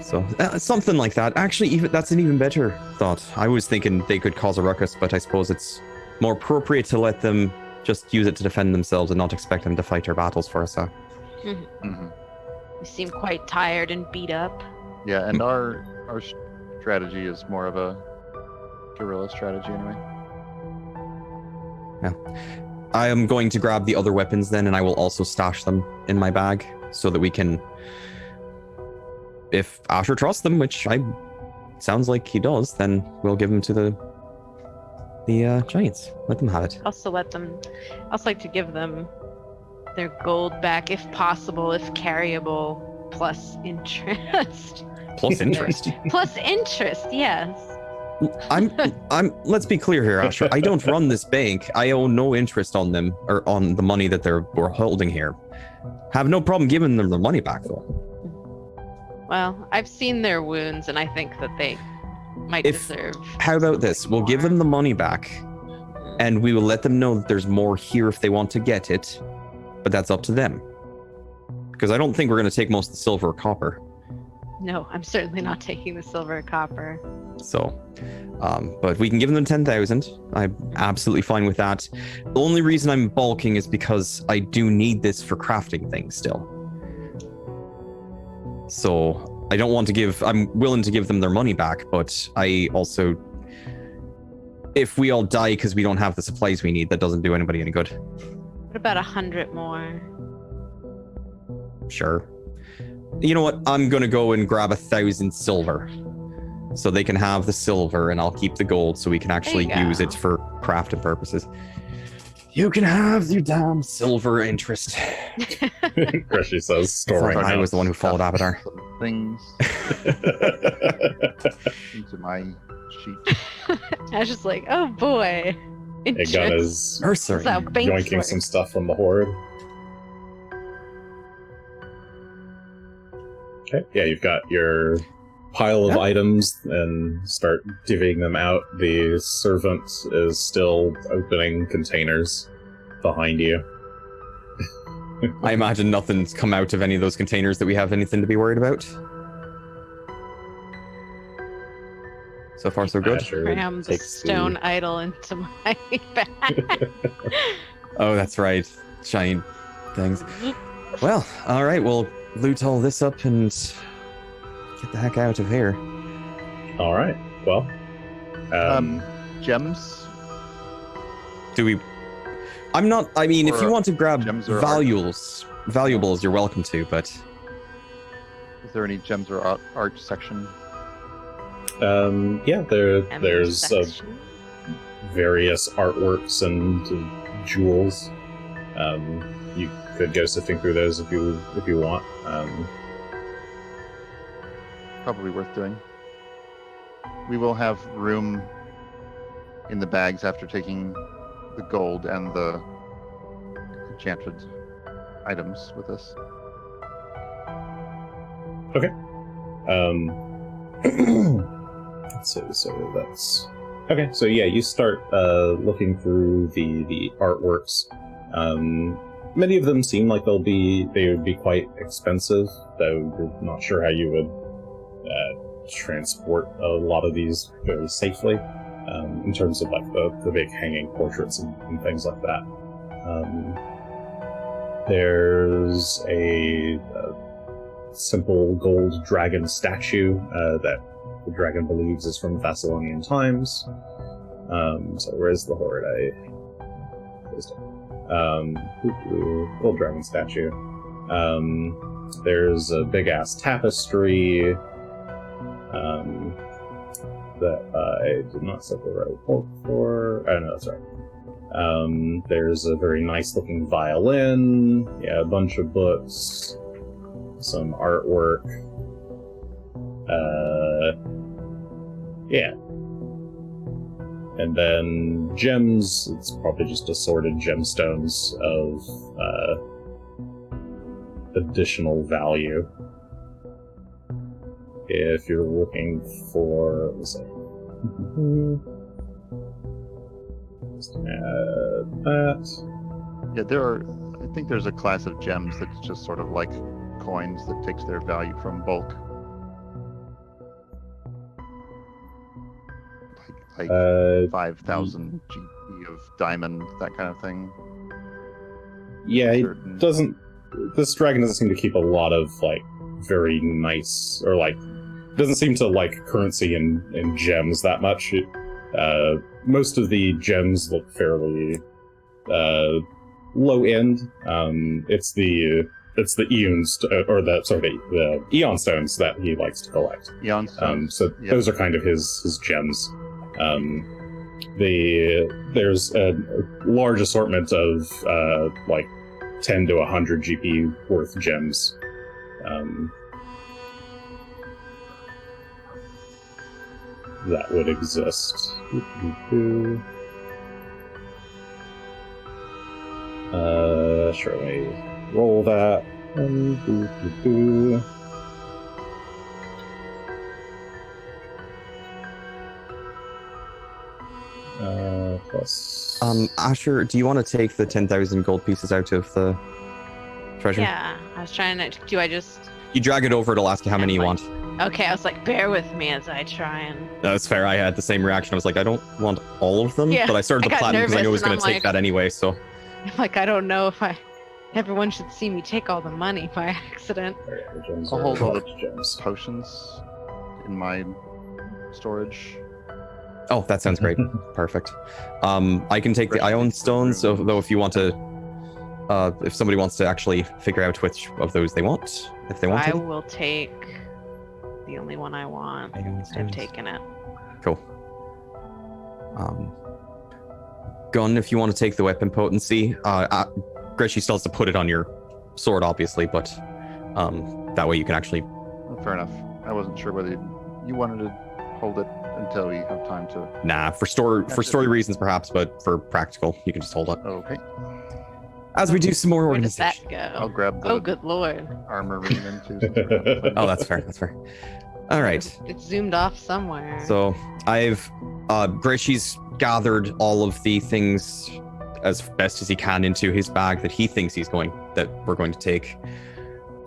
So something like that. Actually, that's an even better thought. I was thinking they could cause a ruckus, but I suppose it's more appropriate to let them just use it to defend themselves and not expect them to fight our battles for us. Mm-hmm. You seem quite tired and beat up. Yeah, and our strategy is more of a guerrilla strategy anyway. Yeah. I am going to grab the other weapons then, and I will also stash them in my bag so that we can, if Asher trusts them, which sounds like he does, then we'll give them to the giants. Let them have it. Also like to give them their gold back if possible, if carryable, plus interest. Plus interest. Plus interest, yes. Let's be clear here, Asher. I don't run this bank. I owe no interest on them or on the money that we're holding here. Have no problem giving them their money back, though. Well, I've seen their wounds, and I think that they might deserve. How about this? We'll give them the money back, and we will let them know that there's more here if they want to get it, but that's up to them. Because I don't think we're going to take most of the silver or copper. No, I'm certainly not taking the silver or copper. So, but we can give them 10,000. I'm absolutely fine with that. The only reason I'm bulking is because I do need this for crafting things still. So I don't want to give, I'm willing to give them their money back, but I also, if we all die because we don't have the supplies we need, that doesn't do anybody any good. What about 100 more? Sure. You know what? I'm going to go and grab 1,000 silver. So they can have the silver and I'll keep the gold so we can actually use it for crafting purposes. You can have your damn silver interest. Greshy says, storing. I was the one who followed Avatar. Some things into my sheet. I was just like, oh boy. A Gunn is Mercery. yoinking some stuff from the horde. Okay, yeah, you've got your pile of items and start divvying them out. The servant is still opening containers behind you. I imagine nothing's come out of any of those containers that we have anything to be worried about. So far, so good. Cram the stone idol into my bag. Oh, that's right. Shiny things. Well, all right, we'll loot all this up and get the heck out of here. All right. Well, gems. Do we? I'm not. I mean, if you want to grab gems or valuables, you're welcome to. But is there any gems or art section? yeah, there's various artworks and jewels. You could go sifting through those if you want. Probably worth doing. We will have room in the bags after taking the gold and the enchanted items with us. Okay. Let's see. So that's okay. So yeah, you start looking through the artworks. Many of them seem like they would be quite expensive, though you're not sure how you would transport a lot of these very safely, in terms of like the big hanging portraits and things like that. There's a simple gold dragon statue that the dragon believes is from Thessalonian times. So where's the horde? Gold dragon statue. There's a big ass tapestry that I did not set the right port for. Oh no, that's right. There's a very nice looking violin. Yeah, a bunch of books, some artwork. Yeah. And then gems, it's probably just assorted gemstones of additional value. If you're looking for, let's see. Just add that. Yeah, I think there's a class of gems that's just sort of like coins that takes their value from bulk. Like 5,000 GP of diamond, that kind of thing. Yeah, it doesn't. This dragon doesn't seem to keep a lot of like very nice, or like doesn't seem to like currency in gems that much. Most of the gems look fairly low end. It's the the Eon stones that he likes to collect. Eon stones. So yep. Those are kind of his gems. There's a large assortment of like 10 to 100 GP worth gems. That would exist. Sure, let me roll that. Plus. Asher, do you want to take the 10,000 gold pieces out of the treasure? Yeah, I was trying to. Do I just? You drag it over, it'll ask you how many you want. Okay, I was like, bear with me as I try and. That's fair. I had the same reaction. I was like, I don't want all of them, Yeah, but I started I the got platinum because I knew I was nervous, going and to I'm take that anyway. So I'm like, I don't know if everyone should see me take all the money by accident. Alright, the gems I'll are hold all the gems. potions in my storage. oh, that sounds great. Perfect. I can take the Greshy ion takes the stones. So, runes. though, if you want to, if somebody wants to actually figure out which of those they want, if they want I to. will take the only one I want. Ion I've stones. taken it. Cool. Gunn, if you want to take the weapon potency, Greshy still has to put it on your sword, obviously, but that way you can actually. Oh, fair enough. I wasn't sure whether you wanted to hold it until we have time to. Nah, for story reasons perhaps, but for practical, you can just hold it. Okay. As we do some more Where does organization. that I'll go? grab the Oh, good lord. armor ring then too. since we're done. Oh, that's fair. That's fair. All right. It's zoomed off somewhere. So I've Greshy's gathered all of the things as best as he can into his bag that he thinks that we're going to take.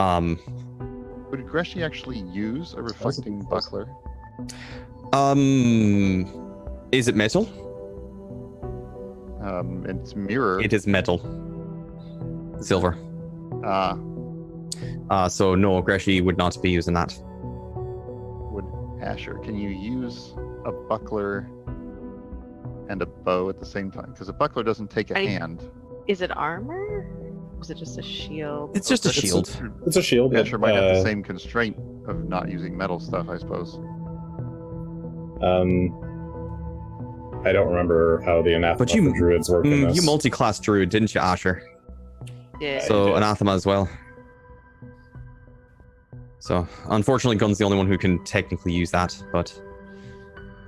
Would Greshy actually use a reflecting buckler? Is it metal? It's mirror. It is metal. Silver. So no, Greshy would not be using that. Would Asher? Can you use a buckler and a bow at the same time? Because a buckler doesn't take a hand. Is it armor? Or is it just a shield? It's just a shield. It's a shield. Asher might have the same constraint of not using metal stuff, I suppose. I don't remember how the anathema But you- for druids work in this. You multi-class druid, didn't you, Asher? Yeah. So did. anathema as well. So unfortunately, Gunn's the only one who can technically use that. But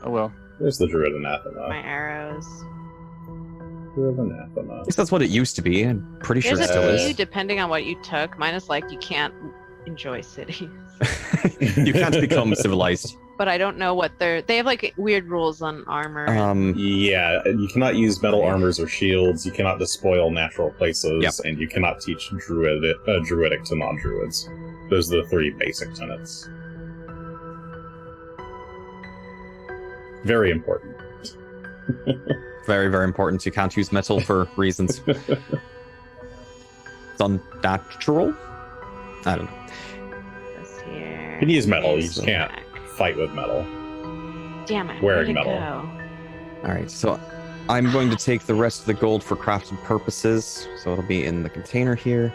Oh well. There's the druid anathema. My arrows. Druid anathema. at least that's what it used to be. I'm pretty sure There's it a still few is. depending on what you took. Mine is like you can't enjoy cities. You can't become civilized. But I don't know what they have like weird rules on armor. Yeah, you cannot use metal armors or shields. You cannot despoil natural places, Yep. and you cannot teach druidic to non-druids. Those are the three basic tenets. Very important. Very, very important. You can't use metal for reasons. It's unnatural? I don't know. This here. You can use metal, you is just can't back. fight with metal. Damn it. wearing where'd it metal. go? Alright, so I'm going to take the rest of the gold for crafting purposes. So it'll be in the container here.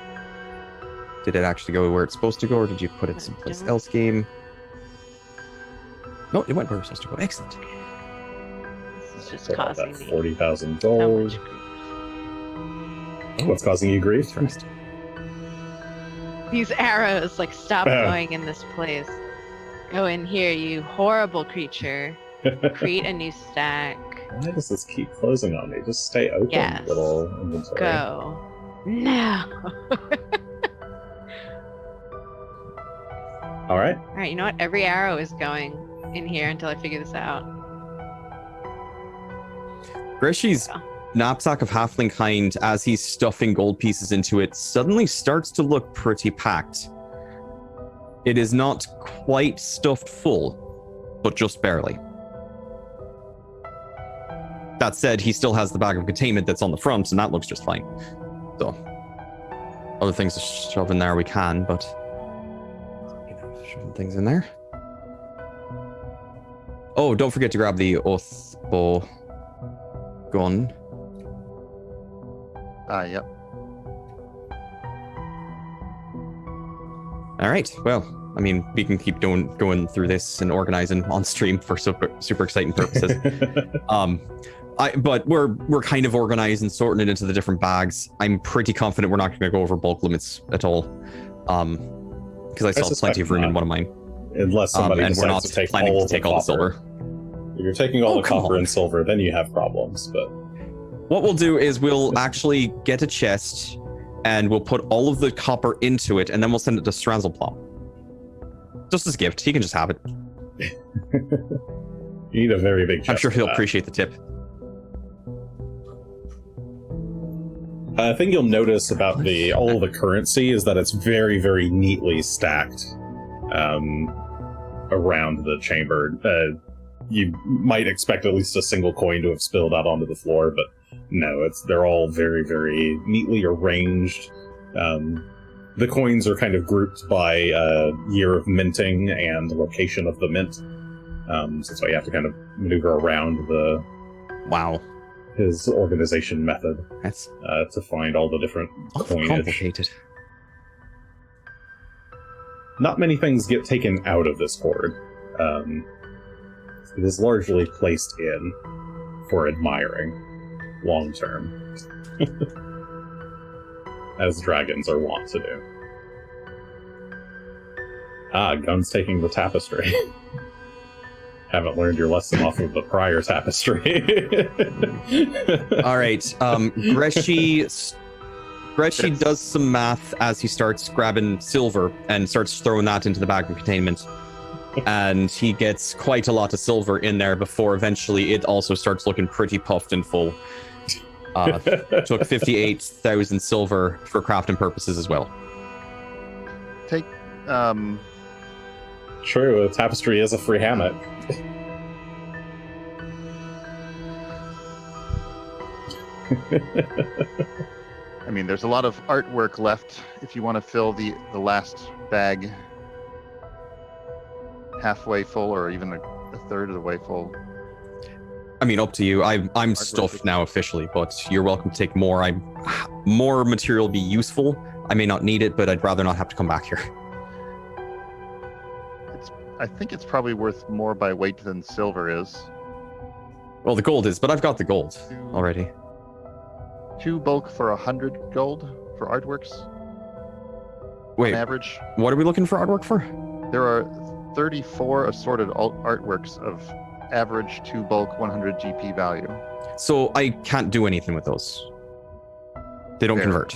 Did it actually go where it's supposed to go, or did you put it someplace else, game? No, it went where it was supposed to go. Excellent. This is just So about causing that me 40,000 so gold. much grief. What's causing you grief? Interesting. These arrows, like, stop Oh. going in this place. Go in here, you horrible creature. Create a new stack. Why does this keep closing on me? Just stay open, Yes. little inventory. Go. No. All right. All right, you know what? Every arrow is going in here until I figure this out. Greshy's knapsack of halfling kind, as he's stuffing gold pieces into it, suddenly starts to look pretty packed. It is not quite stuffed full, but just barely. That said, he still has the bag of containment that's on the front, and that looks just fine. So, other things to shove in there we can, but shoving things in there. Oh, don't forget to grab the oath bow gun. Yep. All right. Well, I mean, we can keep going through this and organizing on stream for super exciting purposes. But we're kind of organized and sorting it into the different bags. I'm pretty confident we're not going to go over bulk limits at all, because I still have plenty of room in one of mine. Unless somebody and we're not decides to take planning all to take the all the copper. silver. If you're taking all the come copper on. and silver, then you have problems. But What we'll do is we'll actually get a chest, and we'll put all of the copper into it, and then we'll send it to Stranzelplom. Just as a gift. He can just have it. you need a very big chest. I'm sure for he'll that. appreciate the tip. A thing you'll notice about all the currency is that it's very, very neatly stacked. around the chamber. You might expect at least a single coin to have spilled out onto the floor, but no, they're all very, very neatly arranged. The coins are kind of grouped by year of minting and the location of the mint. So that's why you have to kind of maneuver around his organization method. That's to find all the different coinage. complicated. Not many things get taken out of this hoard. It is largely placed in for admiring long term. As dragons are wont to do. Gunn's taking the tapestry. Haven't learned your lesson off of the prior tapestry. All right, Greshy does some math as he starts grabbing silver and starts throwing that into the bag of containment. And he gets quite a lot of silver in there before eventually it also starts looking pretty puffed and full. Took 58,000 silver for crafting purposes as well. Take, True, a tapestry is a free hammock. I mean, there's a lot of artwork left if you want to fill the last bag halfway full or even a third of the way full. I mean, up to you. I'm stuffed now officially, but you're welcome to take more. More material will be useful. I may not need it, but I'd rather not have to come back here. I think it's probably worth more by weight than silver is. Well, the gold is, but I've got the gold already. 2 bulk for 100 gold for artworks. Wait, on average. What are we looking for artwork for? There are 34 assorted artworks of average 2 bulk 100 GP value. So I can't do anything with those. They don't convert.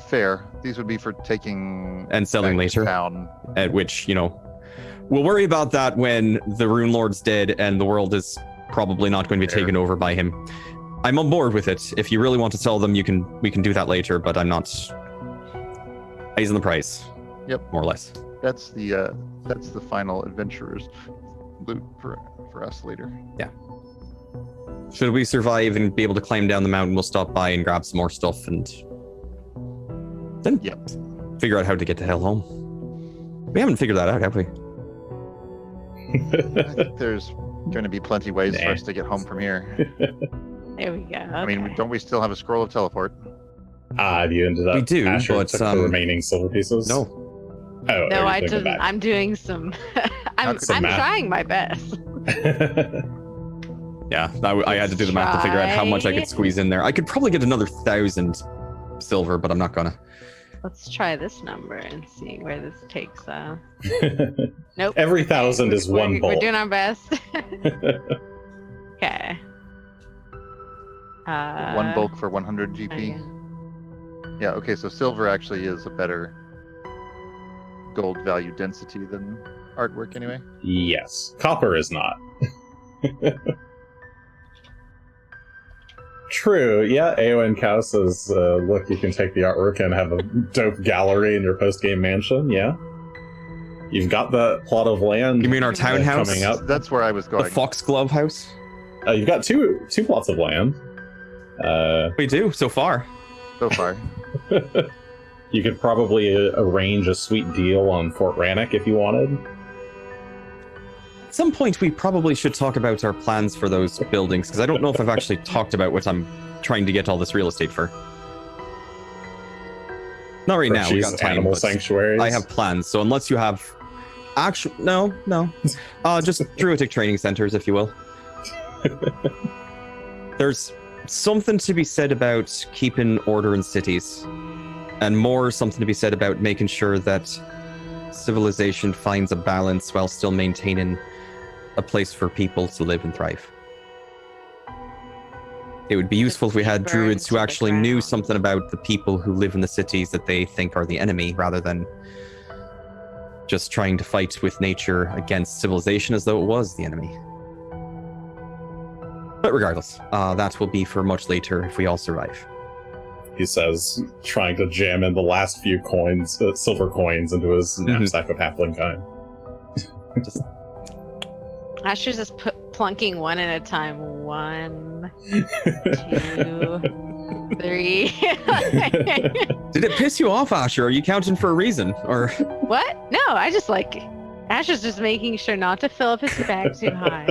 Fair. These would be for taking and selling back to later. town. At which, we'll worry about that when the Runelord's dead and the world is probably not going to be taken over by him. I'm on board with it. If you really want to sell them, we can do that later, but I'm not raising the price. Yep. More or less. That's the final adventurer's loot for us later. Yeah. Should we survive and be able to climb down the mountain, we'll stop by and grab some more stuff and then figure out how to get the hell home. We haven't figured that out, have we? I think there's going to be plenty ways for us to get home from here. There we go. Okay. I mean, don't we still have a scroll of teleport? You ended up. We do, Asher but took the remaining silver pieces. No. Oh, No, I take them didn't. back. I'm doing some. I'm math. trying my best. Yeah, I had to do the math to figure out how much I could squeeze in there. I could probably get another 1,000 silver, but I'm not gonna. Let's try this number and see where this takes us. Nope. Every 1,000 is one bolt. We're doing our best. Okay. 1 bulk for 100 GP. Okay. Yeah, okay, so silver actually is a better gold value density than artwork anyway. Yes. Copper is not. True, yeah, Aowen Cow says, look, you can take the artwork and have a dope gallery in your post-game mansion, yeah. You've got the plot of land. You mean our townhouse? Coming up. That's where I was going. The Foxglove house? You've got two plots of land. We do, so far. So far. You could probably arrange a sweet deal on Fort Rannoch if you wanted. At some point, we probably should talk about our plans for those buildings, because I don't know if I've actually talked about what I'm trying to get all this real estate for. Not right now, we got time, animal but sanctuaries. I have plans, so unless you have... No. Just druidic training centers, if you will. There's something to be said about keeping order in cities, and more something to be said about making sure that civilization finds a balance while still maintaining a place for people to live and thrive. It would be useful if we had druids who actually knew something about the people who live in the cities that they think are the enemy, rather than just trying to fight with nature against civilization as though it was the enemy. But regardless, that will be for much later if we all survive. He says, trying to jam in the last few coins, silver coins, into his knapsack of halfling kind. Just Asher's just plunking one at a time. 1, 2, 3. Did it piss you off, Asher? Are you counting for a reason? Or What? No, I just like Asher's just making sure not to fill up his bag too high.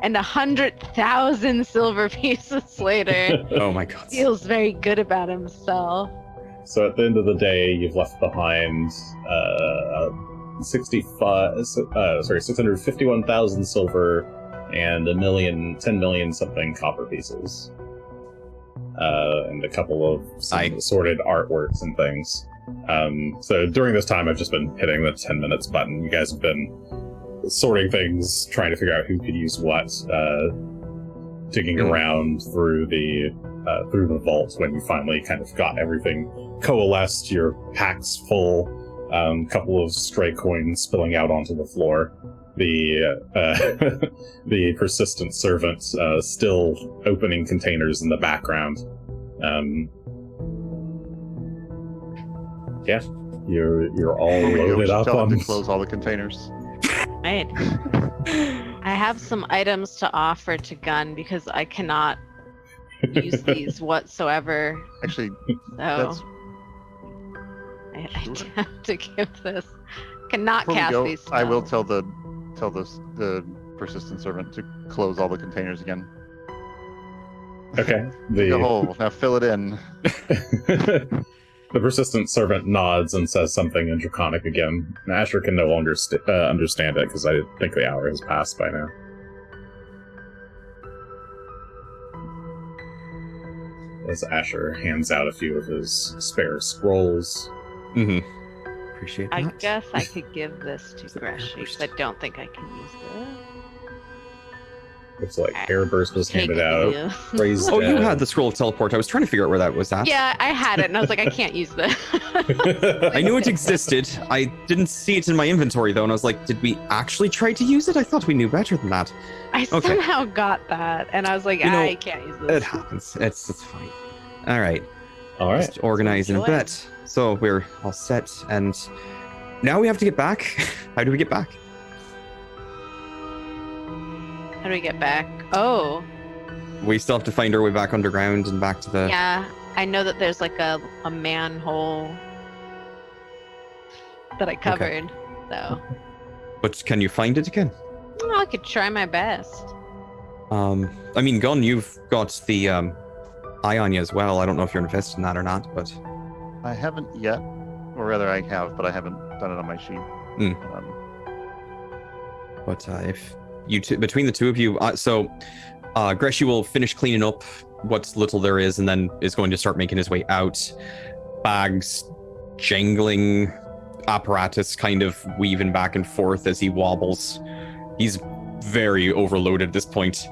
And 100,000 silver pieces later, oh my god. feels very good about himself. So at the end of the day, you've left behind 651,000 silver and 10 million something copper pieces, and a couple of assorted artworks and things. So during this time, I've just been hitting the 10 minutes button. You guys have been sorting things, trying to figure out who could use what, digging around through the vault when you finally kind of got everything coalesced, your packs full, couple of stray coins spilling out onto the floor. The persistent servant still opening containers in the background. Yeah, you're all loaded up tell on. him to close all the containers. Right. I have some items to offer to Gunn because I cannot use these whatsoever. Actually, So that's I have to give this. Cannot before we cast go, these. I will spells. tell the persistent servant to close all the containers again. Okay. Dig a hole. Now fill it in. The persistent servant nods and says something in Draconic again. And Asher can no longer understand it because I think the hour has passed by now. As Asher hands out a few of his spare scrolls. Mm-hmm. Appreciate that. I guess I could give this to Greshy because I don't think I can use this. Looks like Airburst was Take handed it, out. you. Raised Oh, you dead. had the scroll of teleport. I was trying to figure out where that was at. Yeah, I had it, and I was like, I can't use this. I knew it existed. I didn't see it in my inventory, though, and I was like, did we actually try to use it? I thought we knew better than that. I Okay. somehow got that, and I was like, You know, I can't use It this. happens. It's fine. All right. All right. Just organizing a Enjoy. bit. So we're all set, and now we have to get back. How do we get back? How do we get back? Oh, We still have to find our way back underground and back to the... yeah. I know that there's like a manhole that I covered, so But can you find it again? well, I could try my best. I mean, Gunn, you've got the eye on you as well. I don't know if you're invested in that or not, but... I haven't yet, or rather, I have, but I haven't done it on my sheet. But if you between the two of you, Greshy will finish cleaning up what little there is, and then is going to start making his way out. Bags, jangling, apparatus kind of weaving back and forth as he wobbles. He's very overloaded at this point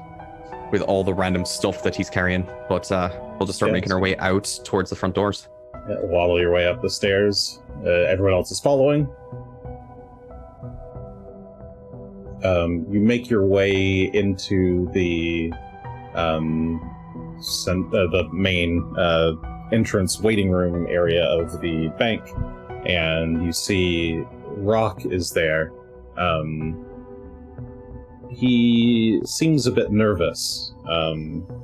with all the random stuff that he's carrying. But we'll just start making our way out towards the front doors. Waddle your way up the stairs. Everyone else is following. You make your way into the main entrance waiting room area of the bank, and you see Rock is there. He seems a bit nervous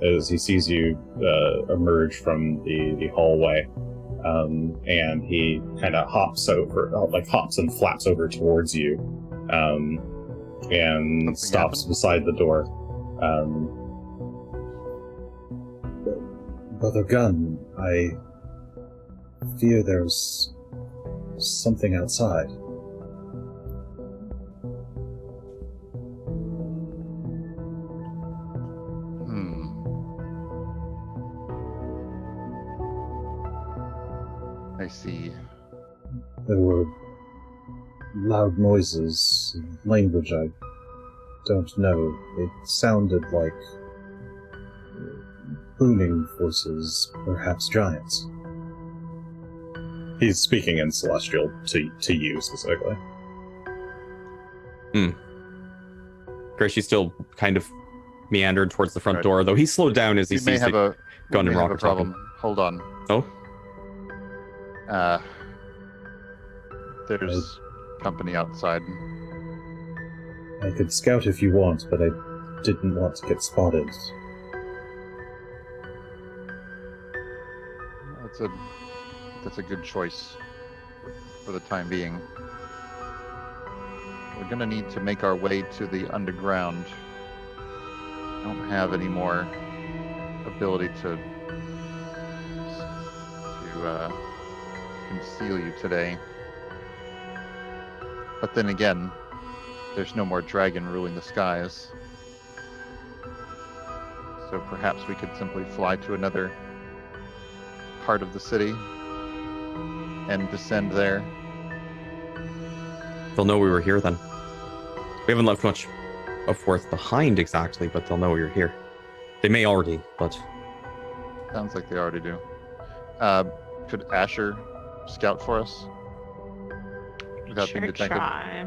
as he sees you emerge from the hallway, and he kind of hops and flaps over towards you. And Something stops happened? beside the door. Brother Gunn, I fear there's something outside. I see. There were loud noises, language I don't know. It sounded like booming voices, perhaps giants. He's speaking in Celestial to you specifically. Greshy's still kind of meandered towards the front Right. door, though he slowed down as he We may sees have the Gunn we and may Rock have are a problem. talking. Hold on. Oh? There's company outside. I could scout if you want, but I didn't want to get spotted. That's a good choice for the time being. We're gonna need to make our way to the underground. I don't have any more ability to conceal you today. But then again, there's no more dragon ruling the skies. So perhaps we could simply fly to another part of the city and descend there. They'll know we were here then. We haven't left much of worth behind exactly, but they'll know we were here. They may already, but... Sounds like they already do. Could Asher scout for us? Without being detected? Try.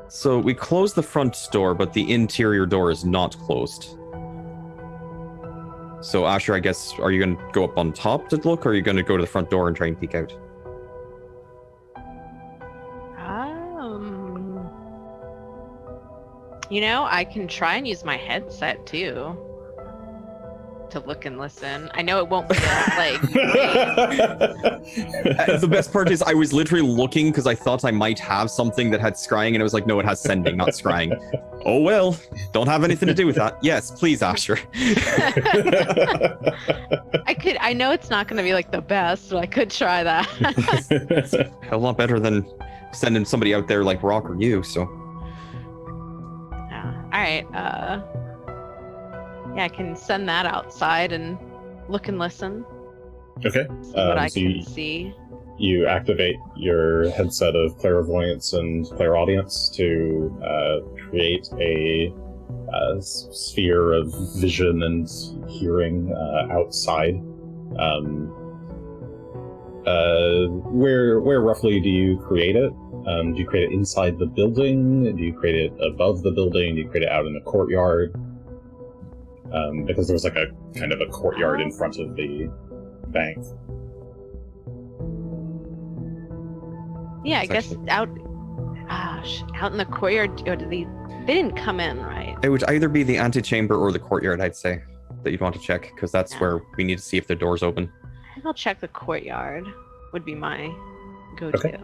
So we closed the front door, but the interior door is not closed. So Asher, I guess, are you going to go up on top to look, or are you going to go to the front door and try and peek out? You know, I can try and use my headset too to look and listen. I know it won't be like. The best part is I was literally looking because I thought I might have something that had scrying, and it was like, no, it has sending, not scrying. Oh well, don't have anything to do with that. Yes, please, Asher. I know it's not going to be like the best, but I could try that. A lot better than sending somebody out there like Rock or you. So. All right. Yeah, I can send that outside and look and listen. Okay. See what I so can see. You activate your headset of clairvoyance and clairaudience to create a sphere of vision and hearing outside. Where roughly do you create it? Do you create it inside the building? Do you create it above the building? Do you create it out in the courtyard? Because there's like a kind of a courtyard in front of the bank. Yeah, I guess out in the courtyard. They didn't come in, right? It would either be the antechamber or the courtyard, I'd say, that you'd want to check, because that's where we need to see if the door's open. I think I'll check the courtyard. Would be my go-to. Okay.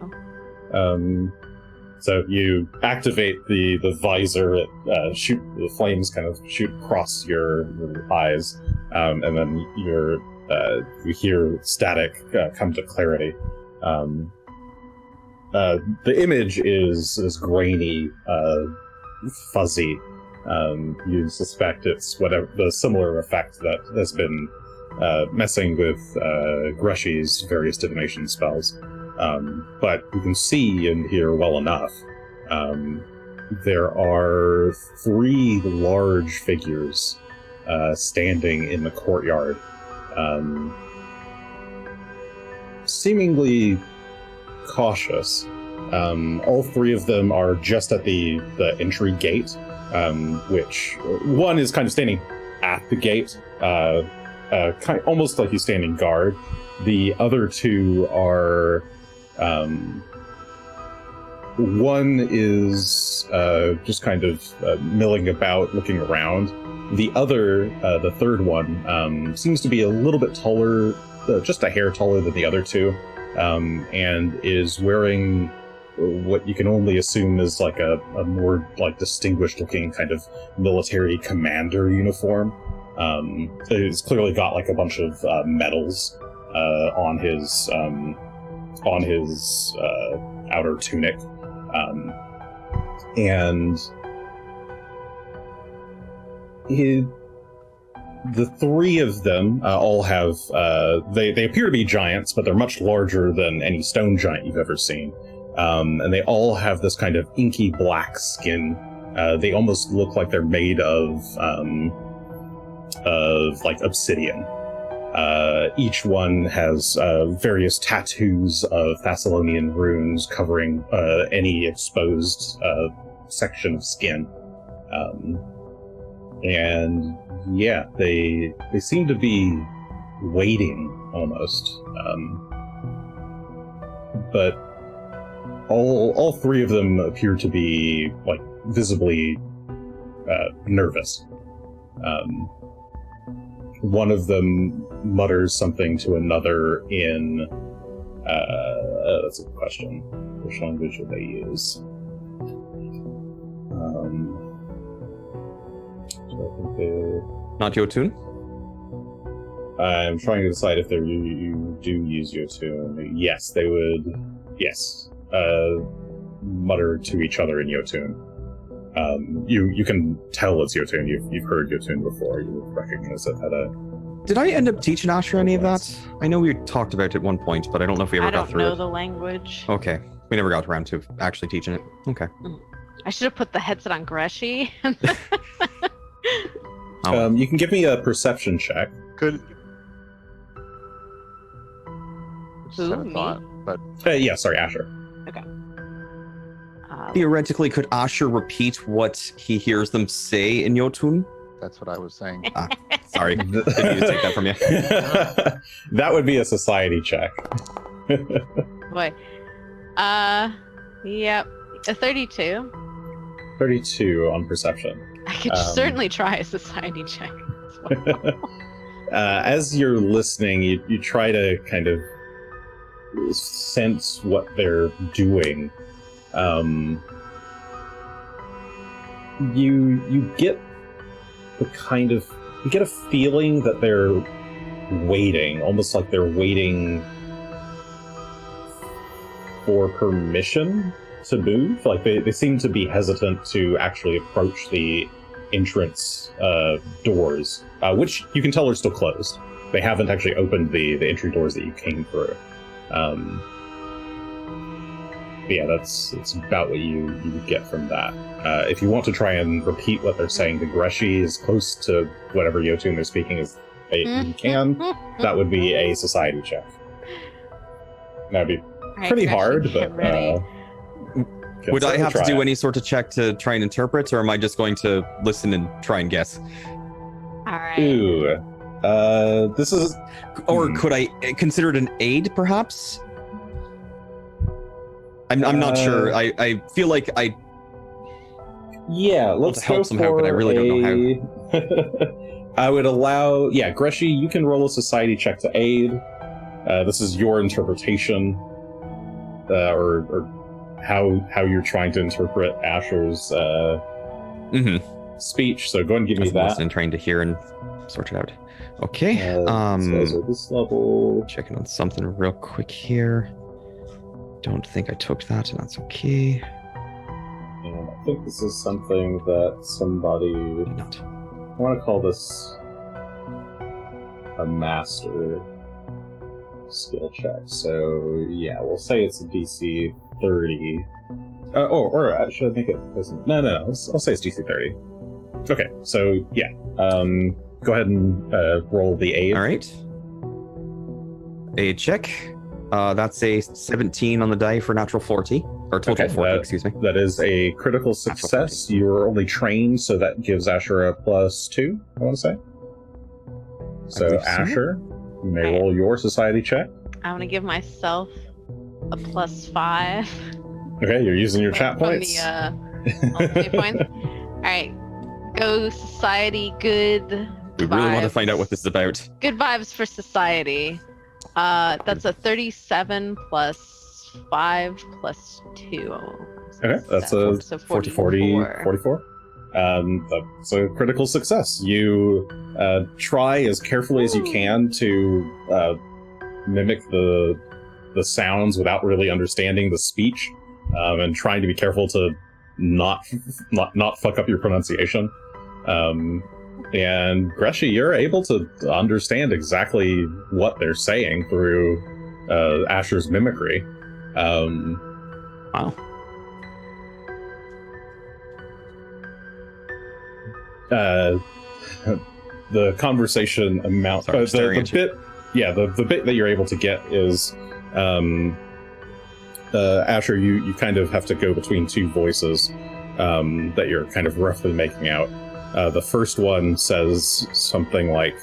So you activate the visor, shoot the flames kind of shoot across your eyes, and then you hear static come to clarity. The image is grainy, fuzzy. You suspect it's whatever the similar effect that has been messing with Greshy's various divination spells. But you can see and hear well enough. There are 3 large figures standing in the courtyard, seemingly cautious. All 3 of them are just at the entry gate, which one is kind of standing at the gate, almost like he's standing guard. The other 2 are one is just kind of milling about, looking around. The other, the third one, seems to be a little bit taller, just a hair taller than the other 2, and is wearing what you can only assume is like a more like distinguished looking kind of military commander uniform. It's clearly got like a bunch of medals on his outer tunic, and the 3 of them all have they appear to be giants, but they're much larger than any stone giant you've ever seen, and they all have this kind of inky black skin. They almost look like they're made of like obsidian. Each one has various tattoos of Thessalonian runes covering any exposed section of skin. And yeah, they seem to be waiting almost. But all 3 of them appear to be like visibly nervous. One of them mutters something to another in... that's a good question. Which language would they use? So I think they... Not Jotun? I'm trying to decide if you do use Jotun. Yes, they would. Yes, mutter to each other in Jotun. You can tell it's Jotun. You've heard Jotun before. You recognize it at a. Did I end up teaching Asher any of that? I know we talked about it at one point, but I don't know if we ever got through it. I don't know the language. Okay, we never got around to actually teaching it. Okay. I should have put the headset on Greshy. You can give me a perception check. Could. Just had a me? thought, but Yeah, sorry, Asher. Theoretically, could Asher repeat what he hears them say in Jotun? that's what I was saying. Sorry, didn't mean to take that from you. That would be a society check. Boy. Yep. A 32. 32 on perception. I could certainly try a society check as well. As you're listening, you try to kind of sense what they're doing. You get you get a feeling that they're waiting, almost like they're waiting for permission to move. Like they seem to be hesitant to actually approach the entrance doors, which you can tell are still closed. They haven't actually opened the entry doors that you came through. Yeah, it's about what you get from that. If you want to try and repeat what they're saying to Greshy as close to whatever Jotun they're speaking as you can, that would be a society check. That'd be pretty hard, but would I have to do it. any sort of check to try and interpret, or am I just going to listen and try and guess? All right. Ooh, this is... Or could I consider it an aid, perhaps? I'm not sure. I feel like I... Yeah, want let's to help go somehow, for but I really don't know I would allow... Yeah, Greshy, you can roll a society check to aid. This is your interpretation, or how you're trying to interpret Asher's speech. So go ahead and give me that. And trying to hear and sort it out. Okay. So this level. Checking on something real quick here. Don't think I took that, and that's okay. And I think this is something that somebody... Not. I want to call this a master skill check. So yeah, we'll say it's a DC 30. Should I make it? No. I'll say it's DC 30. Okay, so yeah. Go ahead and roll the aid. All right. Aid check. That's a 17 on the die for natural 40. Or total 40, excuse me. That is a critical success. You're only trained, so that gives Asher a +2, I want to say. So Asher, you may roll your society check. I want to give myself a +5. Okay, you're using your chat points. The points. All right, go society. Good. We really want to find out what this is about. Good vibes for society. That's a 37 plus 5 plus 2. Okay, that's a 44. That's a critical success. You try as carefully as you can to mimic the sounds without really understanding the speech, and trying to be careful to not fuck up your pronunciation. And Greshy, you're able to understand exactly what they're saying through Asher's mimicry. Wow. The conversation amount. Sorry, the bit that you're able to get is Asher. You kind of have to go between two voices that you're kind of roughly making out. The first one says something like,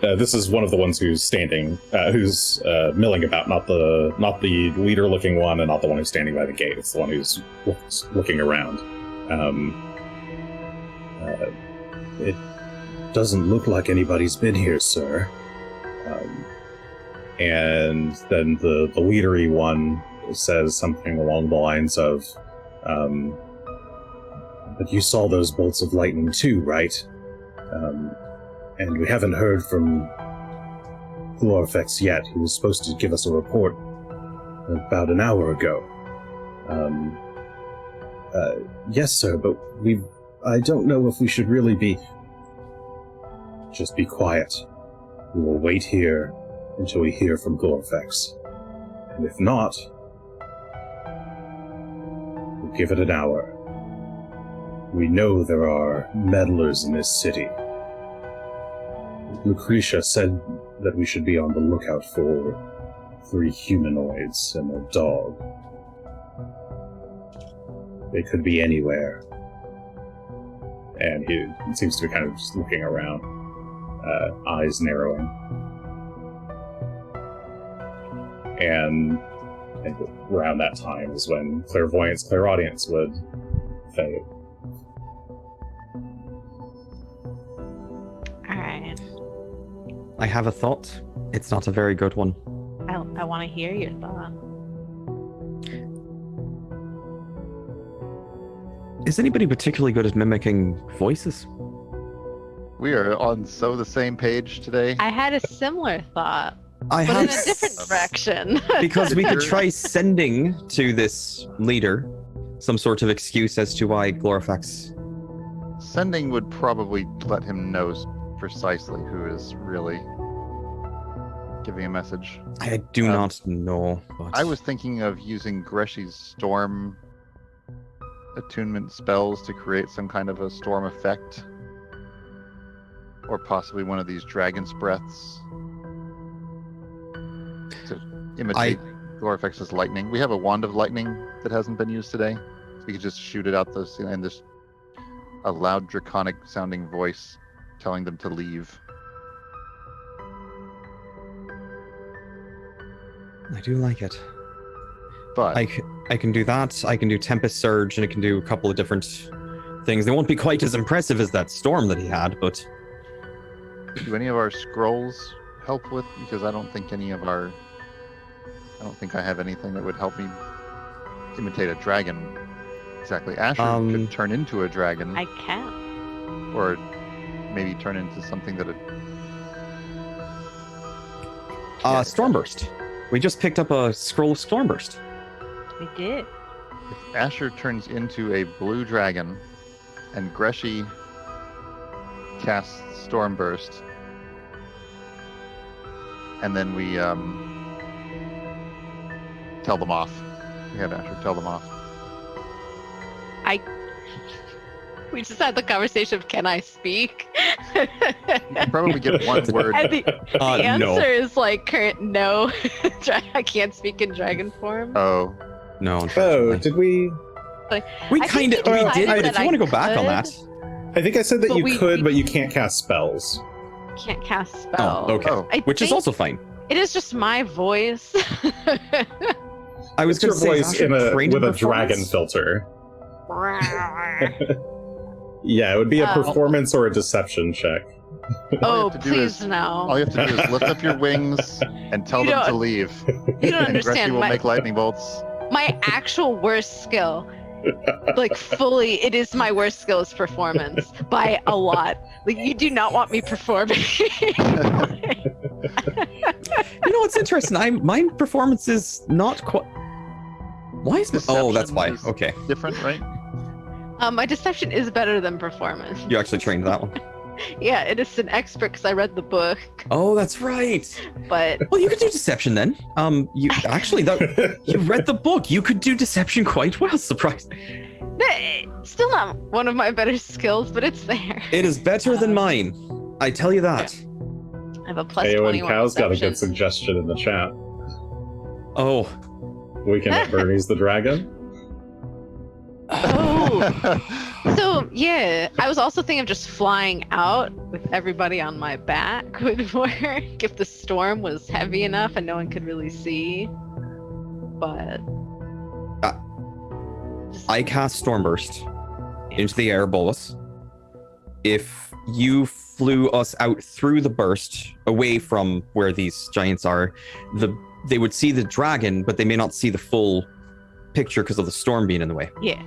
this is one of the ones who's standing, who's milling about, not the leader-looking one, and not the one who's standing by the gate. It's the one who's looking around. It doesn't look like anybody's been here, sir. And then the leadery one says something along the lines of, but you saw those bolts of lightning too, right? And we haven't heard from Glorifex yet. He was supposed to give us a report about an hour ago. Yes, sir, but I don't know if we should really be... Just be quiet. We will wait here until we hear from Glorifex. And if not, we'll give it an hour. We know there are meddlers in this city. Lucretia said that we should be on the lookout for 3 humanoids and a dog. They could be anywhere. And he seems to be kind of just looking around, eyes narrowing. And around that time is when clairvoyance, clairaudience would fade. Alright. I have a thought. It's not a very good one. I want to hear your thought. Is anybody particularly good at mimicking voices? We are on the same page today. I had a similar thought, I but have in a different direction. because we could try sending to this leader some sort of excuse as to why Glorifex. Sending would probably let him know precisely who is really giving a message. I do not know. But... I was thinking of using Greshy's storm attunement spells to create some kind of a storm effect. Or possibly one of these dragon's breaths to imitate Glorifex's lightning. We have a wand of lightning that hasn't been used today. So we could just shoot it out the ceiling and just a loud draconic sounding voice telling them to leave. I do like it. But I can do that. I can do Tempest Surge, and it can do a couple of different things. They won't be quite as impressive as that storm that he had, but... do any of our scrolls help with? Because I don't think I have anything that would help me imitate a dragon. Exactly. Asher could turn into a dragon. I can. Or maybe turn into something that Stormburst. We just picked up a scroll of Stormburst. We did. If Asher turns into a blue dragon and Greshy casts Stormburst, and then we tell them off. We have Asher tell them off. We just had the conversation of, can I speak? You can probably get one word. And the answer no. is like no. I can't speak in dragon form. Oh. No, Oh, unfortunately. did we? We I kind of think we we did, decided but if that you want to I go back on could. that. I think I said that But you we- could, but you can't cast spells. Can't cast spells. Oh, okay. Oh. Which is also fine. It is just my voice. I was It's your going to say, voice is Asher trained with in a dragon performance? filter. Yeah, it would be a performance or a deception check. Oh, have to do please is- no. All you have to do is lift up your wings and tell You them to don't- leave. You don't And Greshy understand. will make lightning bolts. My actual worst skill, like fully, it is my worst skill is performance by a lot. Like you do not want me performing. You know what's interesting? My performance is not quite. Why is this? Oh, that's why. Deception is Okay, Different, right? My deception is better than performance. you actually trained that one. Yeah, it is an expert because I read the book. Oh, that's right. But Well, you could do deception then. You actually you read the book. You could do deception quite well. Surprised. still not one of my better skills, but it's there. It is better than mine. I tell you that. I have a plus Ayo 21 and Cow's got a good deception. suggestion in the chat. Oh, We can let Bernie's the dragon. Oh, So yeah, I was also thinking of just flying out with everybody on my back would work if the storm was heavy enough and no one could really see. But I cast Stormburst into the air, Bolus. If you flew us out through the burst, away from where these giants are, they would see the dragon, but they may not see the full picture because of the storm being in the way. Yeah.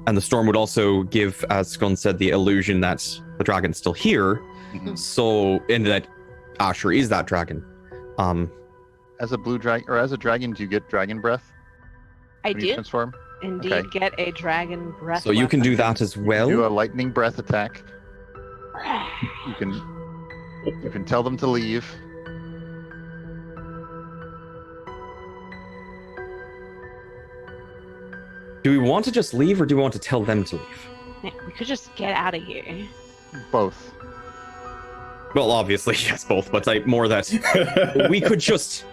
And the storm would also give, as Gunn said, the illusion that the dragon's still here. Mhm. So, and that Asher is that dragon. As a blue dragon, or as a dragon, do you get dragon breath? I when you did transform? indeed Okay. get a dragon breath. So you can do weapon. that as Do a well. lightning breath attack. You can tell them to leave. Do we want to just leave or do we want to tell them to leave? Yeah, we could just get out of here. Both. Well, obviously, yes, both, but more that we could just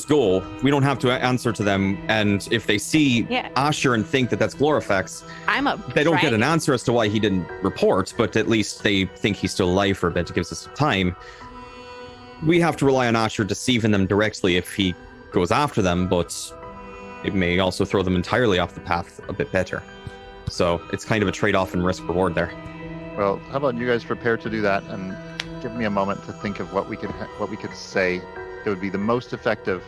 go. We don't have to answer to them. And if they see Yeah. Asher and think that that's Glorifex, I'm a they don't get an dragon. answer as to why he didn't report, but at least they think he's still alive for a bit. It gives us some time. We have to rely on Asher deceiving them directly if he goes after them, but it may also throw them entirely off the path a bit better. So it's kind of a trade-off and risk-reward there. Well, how about you guys prepare to do that and give me a moment to think of what we could say that would be the most effective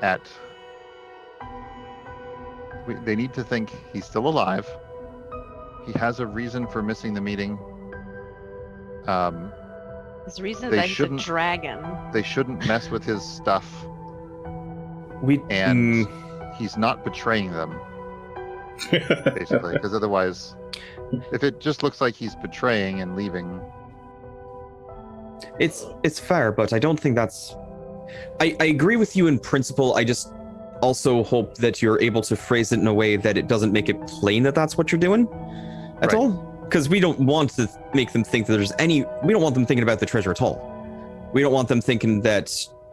at. They need to think he's still alive. He has a reason for missing the meeting. There's a reason They that he's a shouldn't- dragon. They shouldn't mess with his stuff, We and he's not betraying them, basically, because otherwise, if it just looks like he's betraying and leaving, It's fair, but I don't think that's. I agree with you in principle. I just also hope that you're able to phrase it in a way that it doesn't make it plain that that's what you're doing at Right. all. Because we don't want to make them think that there's any. We don't want them thinking about the treasure at all. We don't want them thinking that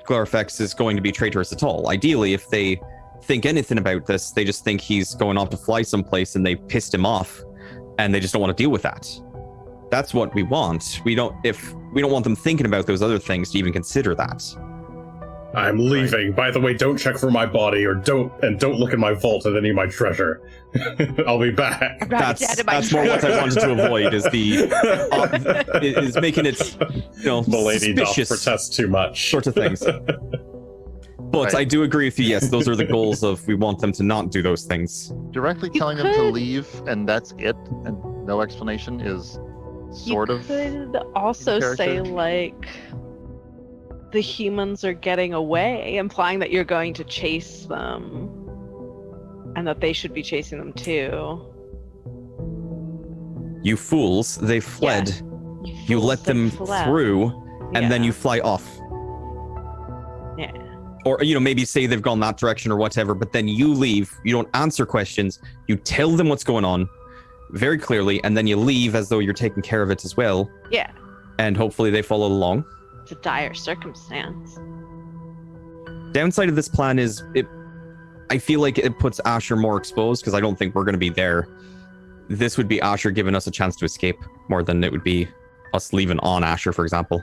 Glorifex is going to be traitorous at all. Ideally, if they think anything about this, they just think he's going off to fly someplace and they pissed him off, and they just don't want to deal with that. That's what we want. We don't want them thinking about those other things to even consider that. I'm leaving. By the way, don't check for my body or don't look in my vault at any of my treasure. I'll be back. I'm not dead in my That's more what I treasure. wanted to avoid is is making it, Milady doth suspicious protest too much. sorts of things. But Right. I do agree with you. Yes, those are the goals of we want them to not do those things. directly You telling them to could- leave and that's it, and no explanation is sort you of. could also character. say like the humans are getting away, implying that you're going to chase them and that they should be chasing them too. You fools, they fled. You fools, let they them fled. through, and then Yeah. you fly off. Yeah. Or, maybe say they've gone that direction or whatever, but then you leave. You don't answer questions. You tell them what's going on very clearly, and then you leave as though you're taking care of it as well. Yeah. And hopefully they follow along. It's a dire circumstance. Downside of this plan is I feel like it puts Asher more exposed because I don't think we're going to be there. This would be Asher giving us a chance to escape more than it would be us leaving on Asher, for example.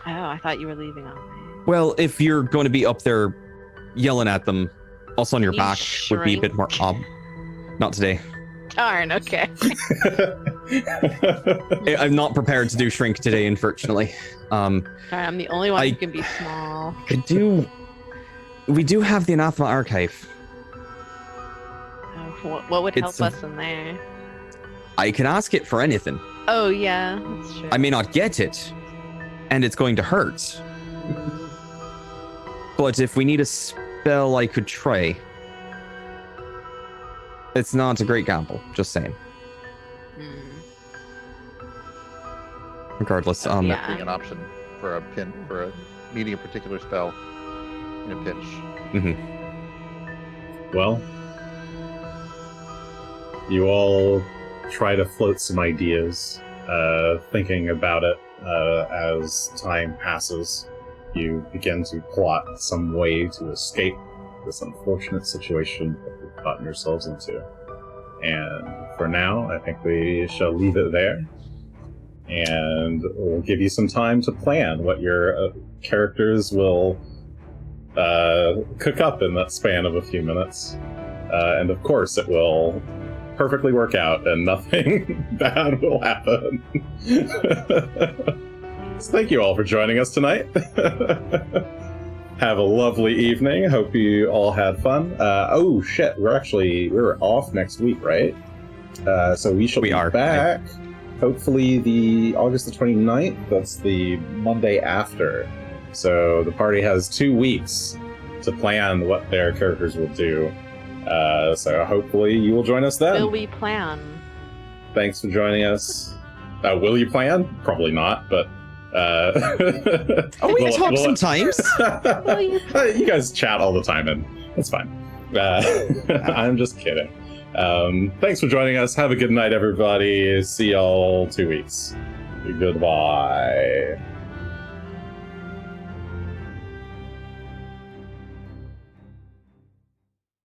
Oh, I thought you were leaving on me. Well, if you're going to be up there yelling at them, us on your You back would be a bit more shrink. Not today. Darn, okay. I'm not prepared to do shrink today, unfortunately. Darn, I'm the only one I- who can be small. We do have the Anathema Archive. Oh, what would help It's a- us in there? I can ask it for anything. Oh, yeah, that's true. I may not get it, and it's going to hurt. But if we need a spell, I could try. It's not a great gamble, just saying. Hmm. Regardless, Yeah. Being an option for needing a particular spell in a pinch. Well, you all try to float some ideas, thinking about it as time passes. You begin to plot some way to escape this unfortunate situation that you've gotten yourselves into. And for now, I think we shall leave it there. And we'll give you some time to plan what your characters will cook up in that span of a few minutes. And of course, it will perfectly work out and nothing bad will happen. So thank you all for joining us tonight. Have a lovely evening. Hope you all had fun. Oh shit, we're off next week, right? So we shall be back. Hopefully the August the 29th. That's the Monday after. So the party has 2 weeks to plan what their characters will do. So hopefully you will join us then. Will we plan? Thanks for joining us. Will you plan? Probably not, but we talk sometimes. You guys chat all the time, and it's fine. I'm just kidding. Thanks for joining us. Have a good night, everybody. See y'all 2 weeks. Goodbye.